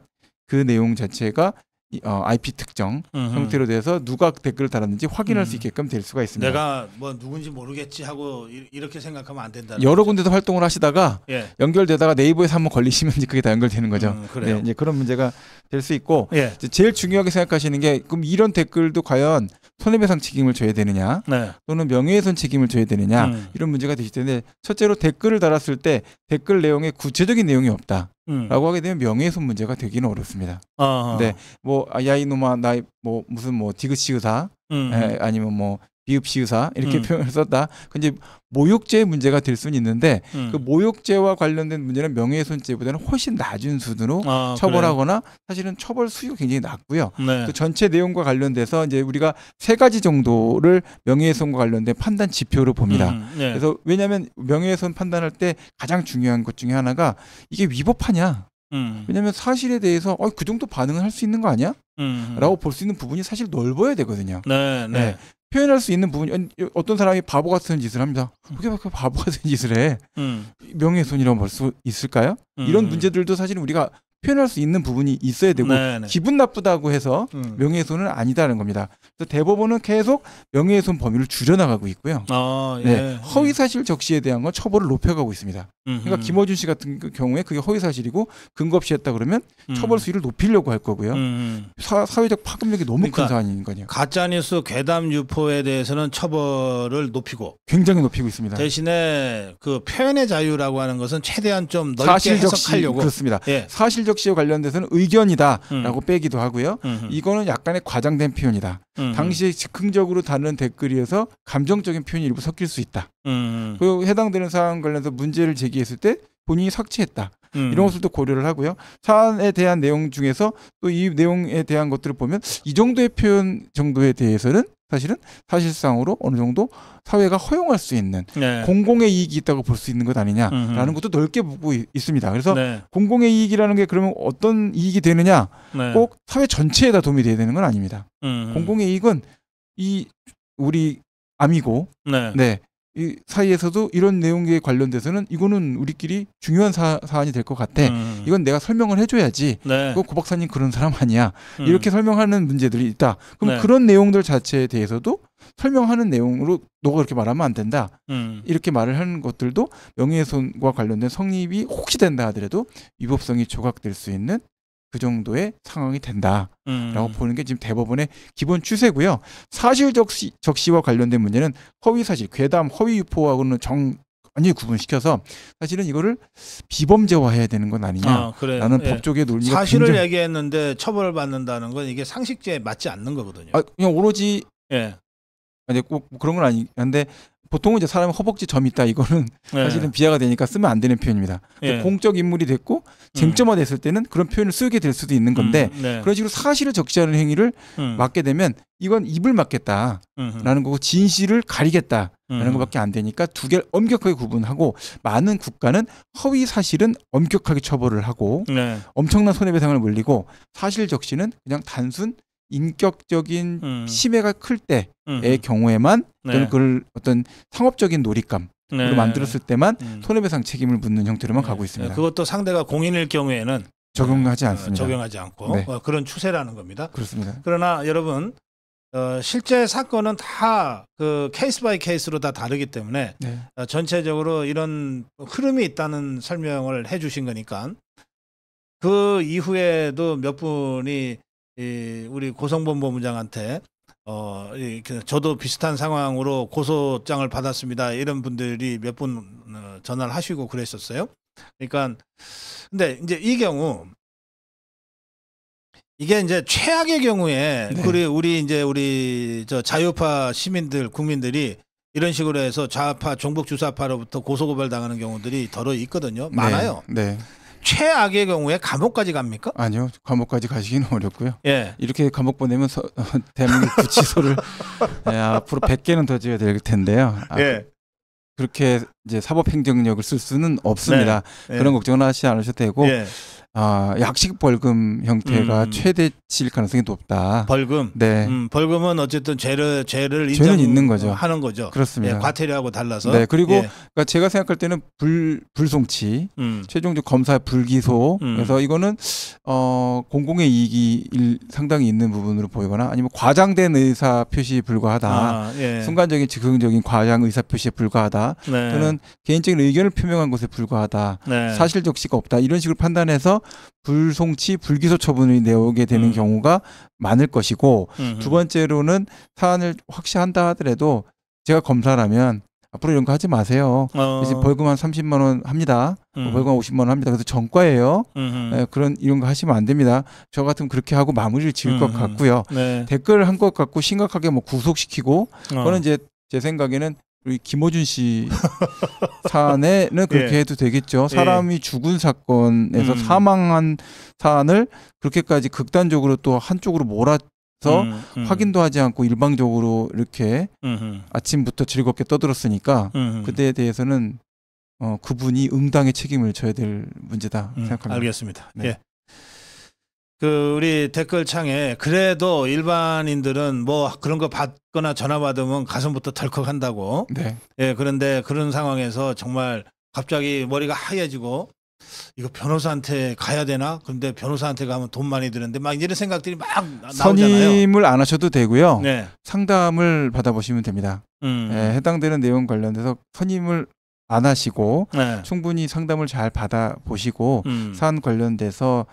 Speaker 2: 그 내용 자체가 IP 특정 형태로 돼서 누가 댓글을 달았는지 확인할 수 있게끔 될 수가 있습니다.
Speaker 1: 내가 누군지 모르겠지 하고 이렇게 생각하면 안 된다.
Speaker 2: 여러 군데서 활동을 하시다가 예. 연결되다가 네이버에서 한번 걸리시면 이제 그게 다 연결되는 거죠.
Speaker 1: 그래요.
Speaker 2: 네, 이제 그런 문제가 될 수 있고 예. 제일 중요하게 생각하시는 게 그럼 이런 댓글도 과연 손해배상 책임을 져야 되느냐 네. 또는 명예훼손 책임을 져야 되느냐 이런 문제가 되실 텐데 첫째로 댓글을 달았을 때 댓글 내용에 구체적인 내용이 없다. 라고 하게 되면 명예훼손 문제가 되기는 어렵습니다. 네, 야 이놈아 나 무슨 디귿시그사 아니면 비읍시의사 이렇게 표현을 썼다. 근데 모욕죄의 문제가 될 수는 있는데 그 모욕죄와 관련된 문제는 명예훼손죄보다는 훨씬 낮은 수준으로 처벌하거나 사실은 처벌 수위가 굉장히 낮고요.
Speaker 1: 네.
Speaker 2: 그 전체 내용과 관련돼서 이제 우리가 3가지 정도를 명예훼손과 관련된 판단 지표로 봅니다.
Speaker 1: 네.
Speaker 2: 그래서 왜냐하면 명예훼손 판단할 때 가장 중요한 것 중에 하나가 이게 위법하냐. 왜냐하면 사실에 대해서 그 정도 반응을 할 수 있는 거 아니야? 라고 볼 수 있는 부분이 사실 넓어야 되거든요.
Speaker 1: 네.
Speaker 2: 네. 표현할 수 있는 부분이 어떤 사람이 바보 같은 짓을 합니다. 그게 왜 바보 같은 짓을 해? 명예훼손이라고 볼 수 있을까요? 이런 문제들도 사실 우리가 표현할 수 있는 부분이 있어야 되고 기분 나쁘다고 해서 명예훼손은 아니다는 겁니다. 그래서 대법원은 계속 명예훼손 범위를 줄여나가고 있고요. 네, 허위사실 적시에 대한 건 처벌을 높여가고 있습니다. 그러니까 김어준 씨 같은 경우에 그게 허위사실이고 근거 없이 했다 그러면 처벌 수위를 높이려고 할 거고요. 사회적 파급력이 너무
Speaker 1: 그러니까
Speaker 2: 큰 사안인 거죠.
Speaker 1: 가짜뉴스 괴담 유포에 대해서는 처벌을 높이고
Speaker 2: 굉장히 높이고 있습니다.
Speaker 1: 대신에 그 표현의 자유라고 하는 것은 최대한 좀 넓게 해석하려고.
Speaker 2: 그렇습니다. 예. 사실적시와 관련돼서는 의견이다라고 빼기도 하고요. 이거는 약간의 과장된 표현이다. 당시에 즉흥적으로 다른 댓글이어서 감정적인 표현이 일부 섞일 수 있다. 그리고 해당되는 사안 관련해서 문제를 제기했을 때 본인이 삭제했다. 이런 것들도 고려를 하고요. 사안에 대한 내용 중에서 또 이 내용에 대한 것들을 보면 이 정도의 표현 정도에 대해서는 사실은 사실상으로 어느 정도 사회가 허용할 수 있는 공공의 이익이 있다고 볼 수 있는 것 아니냐라는 것도 넓게 보고 있습니다. 그래서 공공의 이익이라는 게 그러면 어떤 이익이 되느냐 꼭 사회 전체에다 도움이 돼야 되는 건 아닙니다. 공공의 이익은 이 우리 암이고 이 사이에서도 이런 내용에 관련돼서는 이거는 우리끼리 중요한 사안이 될 것 같아. 이건 내가 설명을 해줘야지. 고 박사님 그런 사람 아니야. 이렇게 설명하는 문제들이 있다. 그럼 그런 내용들 자체에 대해서도 설명하는 내용으로 너가 그렇게 말하면 안 된다. 이렇게 말을 하는 것들도 명예훼손과 관련된 성립이 혹시 된다 하더라도 위법성이 조각될 수 있는 그 정도의 상황이 된다라고 보는 게 지금 대법원의 기본 추세고요. 사실 적시와 관련된 문제는 허위사실, 괴담, 허위 유포하고는 완전히 구분시켜서 사실은 이거를 비범죄화해야 되는 건 아니냐라는 법조계 논리가
Speaker 1: 사실을 굉장히... 얘기했는데 처벌을 받는다는 건 이게 상식죄에 맞지 않는 거거든요.
Speaker 2: 그냥 오로지 아니 꼭 그런 건 아닌데 보통은 이제 사람은 허벅지 점이 있다 이거는 사실은 비하가 되니까 쓰면 안 되는 표현입니다. 공적 인물이 됐고 쟁점화됐을 때는 그런 표현을 쓰게 될 수도 있는 건데 그런 식으로 사실을 적시하는 행위를 맡게 되면 이건 입을 막겠다라는 거고 진실을 가리겠다라는 것밖에 안 되니까 두 개를 엄격하게 구분하고 많은 국가는 허위 사실은 엄격하게 처벌을 하고 엄청난 손해배상을 물리고 사실 적시는 그냥 단순 인격적인 침해가 클 때의 경우에만 또는 그걸 어떤 상업적인 놀잇감으로 만들었을 때만 손해배상 책임을 묻는 형태로만 가고 있습니다.
Speaker 1: 그것도 상대가 공인일 경우에는
Speaker 2: 적용하지 않습니다.
Speaker 1: 적용하지 않고 그런 추세라는 겁니다.
Speaker 2: 그렇습니다.
Speaker 1: 그러나 여러분 실제 사건은 다 그 케이스 바이 케이스로 다 다르기 때문에 전체적으로 이런 흐름이 있다는 설명을 해주신 거니까 그 이후에도 몇 분이 우리 고성범 본부장한테 저도 비슷한 상황으로 고소장을 받았습니다. 이런 분들이 몇 분 전화를 하시고 그랬었어요. 그러니까 근데 이제 이 경우 이게 이제 최악의 경우에 우리 저 자유파 시민들 국민들이 이런 식으로 해서 좌파 종북 주사파로부터 고소고발 당하는 경우들이 더러 있거든요. 많아요. 최악의 경우에 감옥까지 갑니까?
Speaker 2: 아니요. 감옥까지 가시기는 어렵고요. 이렇게 감옥 보내면 대한민국 구치소를 앞으로 100개는 더 지어야 될 텐데요. 그렇게 이제 사법행정력을 쓸 수는 없습니다. 그런 걱정은 하시지 않으셔도 되고 약식 벌금 형태가 최대치일 가능성이 높다.
Speaker 1: 벌금. 벌금은 어쨌든 죄를
Speaker 2: 있는 거죠.
Speaker 1: 하는 거죠.
Speaker 2: 그렇습니다.
Speaker 1: 과태료하고 달라서.
Speaker 2: 그리고 그러니까 제가 생각할 때는 불송치, 최종적 검사 불기소. 그래서 이거는 공공의 이익이 상당히 있는 부분으로 보이거나 아니면 과장된 의사 표시에 불과하다. 순간적인 즉흥적인 과장 의사 표시에 불과하다. 또는 개인적인 의견을 표명한 것에 불과하다. 사실 적시가 없다. 이런 식으로 판단해서 불송치, 불기소 처분이 내오게 되는 경우가 많을 것이고 두 번째로는 사안을 확시한다 하더라도 제가 검사라면 앞으로 이런 거 하지 마세요. 이제 벌금 한 30만 원 합니다. 벌금 한 50만 원 합니다. 그래서 전과예요. 이런 거 하시면 안 됩니다. 저 같으면 그렇게 하고 마무리를 지을 것 같고요. 네. 댓글 한 것 갖고 심각하게 뭐 구속시키고 그거는 이제 제 생각에는 우리 김어준 씨 사안에는 그렇게 해도 되겠죠. 사람이 죽은 사건에서 사망한 사안을 그렇게까지 극단적으로 또 한쪽으로 몰아서 확인도 하지 않고 일방적으로 이렇게 아침부터 즐겁게 떠들었으니까 그때에 대해서는 그분이 응당의 책임을 져야 될 문제다 생각합니다.
Speaker 1: 알겠습니다. 네. 예. 우리 댓글창에 그래도 일반인들은 뭐 그런 거 받거나 전화 받으면 가슴부터 덜컥한다고. 네. 예, 그런데 그런 상황에서 정말 갑자기 머리가 하얘지고 이거 변호사한테 가야 되나? 근데 변호사한테 가면 돈 많이 드는데 막 이런 생각들이 막 나오잖아요.
Speaker 2: 선임을 안 하셔도 되고요. 네. 상담을 받아보시면 됩니다. 예, 해당되는 내용 관련돼서 선임을 안 하시고 네. 충분히 상담을 잘 받아보시고 사안 관련돼서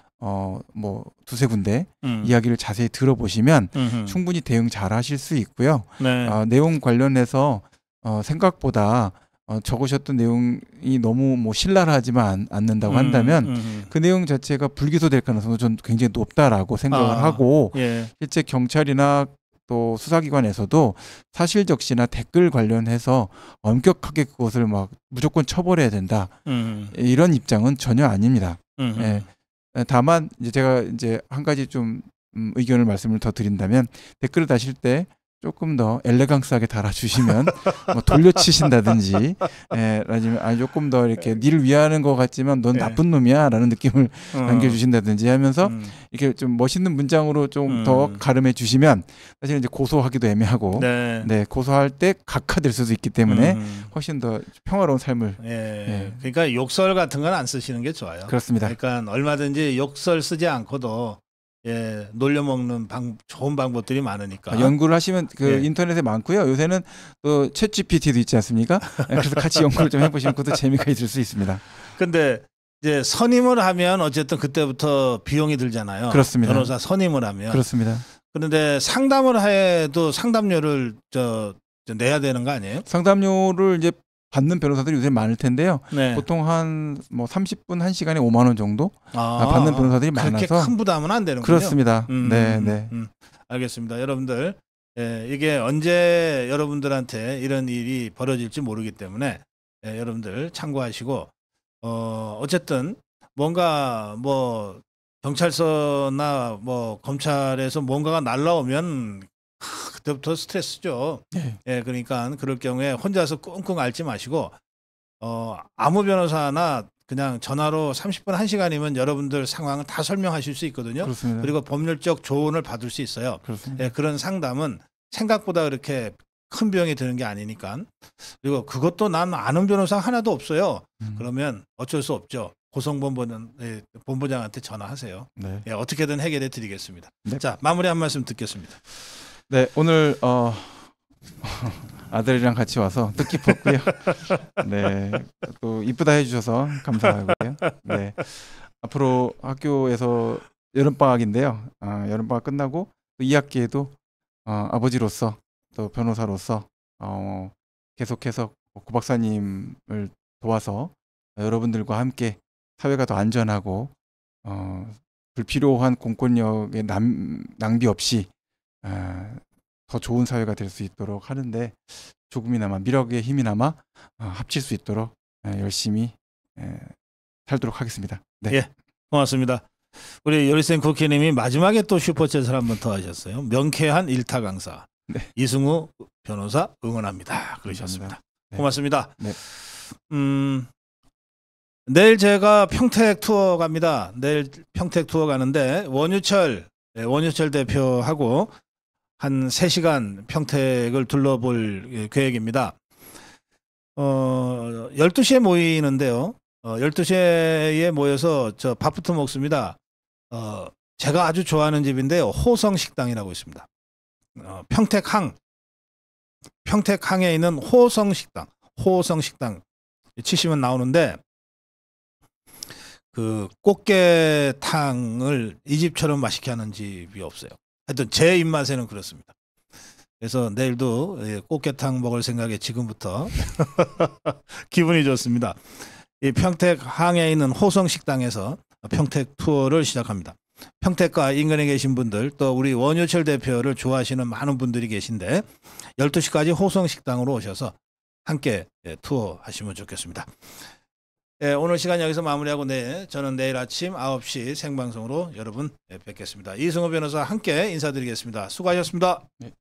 Speaker 2: 뭐 두세 군데 이야기를 자세히 들어보시면 충분히 대응 잘 하실 수 있고요. 네. 내용 관련해서 생각보다 적으셨던 내용이 너무 뭐 신랄하지만 않는다고 한다면 그 내용 자체가 불기소될 가능성도 전 굉장히 높다라고 생각을 하고 예. 실제 경찰이나 또 수사기관에서도 사실적시나 댓글 관련해서 엄격하게 그것을 막 무조건 처벌해야 된다 이런 입장은 전혀 아닙니다. 예. 다만 이제 제가 이제 한 가지 좀 의견을 말씀을 더 드린다면 댓글을 다실 때 조금 더 엘레강스하게 달아주시면 뭐 돌려치신다든지, 아니면 조금 더 이렇게 니를 위하는 것 같지만 넌 나쁜 놈이야라는 느낌을 남겨주신다든지 하면서 이렇게 좀 멋있는 문장으로 좀 더 가름해 주시면 사실 이제 고소하기도 애매하고, 네, 고소할 때 각하될 수도 있기 때문에 훨씬 더 평화로운 삶을.
Speaker 1: 예. 그러니까 욕설 같은 건 안 쓰시는 게 좋아요.
Speaker 2: 그렇습니다.
Speaker 1: 그러니까 얼마든지 욕설 쓰지 않고도. 예, 놀려먹는 좋은 방법들이 많으니까.
Speaker 2: 연구를 하시면 인터넷에 많고요. 요새는 또 챗GPT도 있지 않습니까? 그래서 같이 연구를 좀 해보시면 그것도 재미가 있을 수 있습니다.
Speaker 1: 근데 이제 선임을 하면 어쨌든 그때부터 비용이 들잖아요.
Speaker 2: 그렇습니다.
Speaker 1: 변호사 선임을 하면.
Speaker 2: 그렇습니다.
Speaker 1: 그런데 상담을 해도 상담료를 내야 되는 거 아니에요?
Speaker 2: 상담료를 이제 받는 변호사들이 요새 많을 텐데요. 네. 보통 한 뭐 30분 1시간에 5만 원 정도 받는 변호사들이 많아서
Speaker 1: 그렇게 큰 부담은 안 되는군요.
Speaker 2: 그렇습니다. 네.
Speaker 1: 알겠습니다. 여러분들 이게 언제 여러분들한테 이런 일이 벌어질지 모르기 때문에 여러분들 참고하시고 어쨌든 뭔가 뭐 경찰서나 뭐 검찰에서 뭔가가 날라오면 그때부터 스트레스죠. 예, 그러니까 그럴 경우에 혼자서 끙끙 앓지 마시고 아무 변호사나 그냥 전화로 30분 1시간이면 여러분들 상황을 다 설명하실 수 있거든요.
Speaker 2: 그렇습니다.
Speaker 1: 그리고 법률적 조언을 받을 수 있어요. 예, 그런 상담은 생각보다 그렇게 큰 비용이 드는 게 아니니까. 그리고 그것도 난 아는 변호사 하나도 없어요. 그러면 어쩔 수 없죠. 고성본부장한테 전화하세요. 네. 예, 어떻게든 해결해 드리겠습니다. 네. 자, 마무리 한 말씀 듣겠습니다.
Speaker 2: 네, 오늘 아들이랑 같이 와서 뜻깊었고요. 네, 또 이쁘다 해주셔서 감사하고요. 네, 앞으로 학교에서 여름방학인데요. 여름방학 끝나고 또 2학기에도 아버지로서 또 변호사로서 계속해서 고 박사님을 도와서 여러분들과 함께 사회가 더 안전하고 불필요한 공권력의 낭비 없이 더 좋은 사회가 될 수 있도록 하는데 조금이나마 미력의 힘이나마 합칠 수 있도록 열심히 살도록 하겠습니다. 네.
Speaker 1: 예, 고맙습니다. 우리 요리센 쿠키님이 마지막에 또 슈퍼챗을 한 번 더 하셨어요. 명쾌한 일타 강사. 네. 이승우 변호사 응원합니다. 그러셨습니다. 네. 고맙습니다. 네. 내일 제가 평택 투어 갑니다. 내일 평택 투어 가는데 원유철 대표하고 한 3시간 평택을 둘러볼 계획입니다. 12시에 모이는데요. 12시에 모여서 밥부터 먹습니다. 제가 아주 좋아하는 집인데요. 호성식당이라고 있습니다. 평택항에 있는 호성식당 치시면 나오는데 그 꽃게탕을 이 집처럼 맛있게 하는 집이 없어요. 하여튼 제 입맛에는 그렇습니다. 그래서 내일도 꽃게탕 먹을 생각에 지금부터 기분이 좋습니다. 이 평택 항해에 있는 호성식당에서 평택 투어를 시작합니다. 평택과 인근에 계신 분들 또 우리 원효철 대표를 좋아하시는 많은 분들이 계신데 12시까지 호성식당으로 오셔서 함께 투어 하시면 좋겠습니다. 오늘 시간 여기서 마무리하고 저는 내일 아침 9시 생방송으로 여러분 뵙겠습니다. 이승호 변호사 함께 인사드리겠습니다. 수고하셨습니다.
Speaker 2: 네.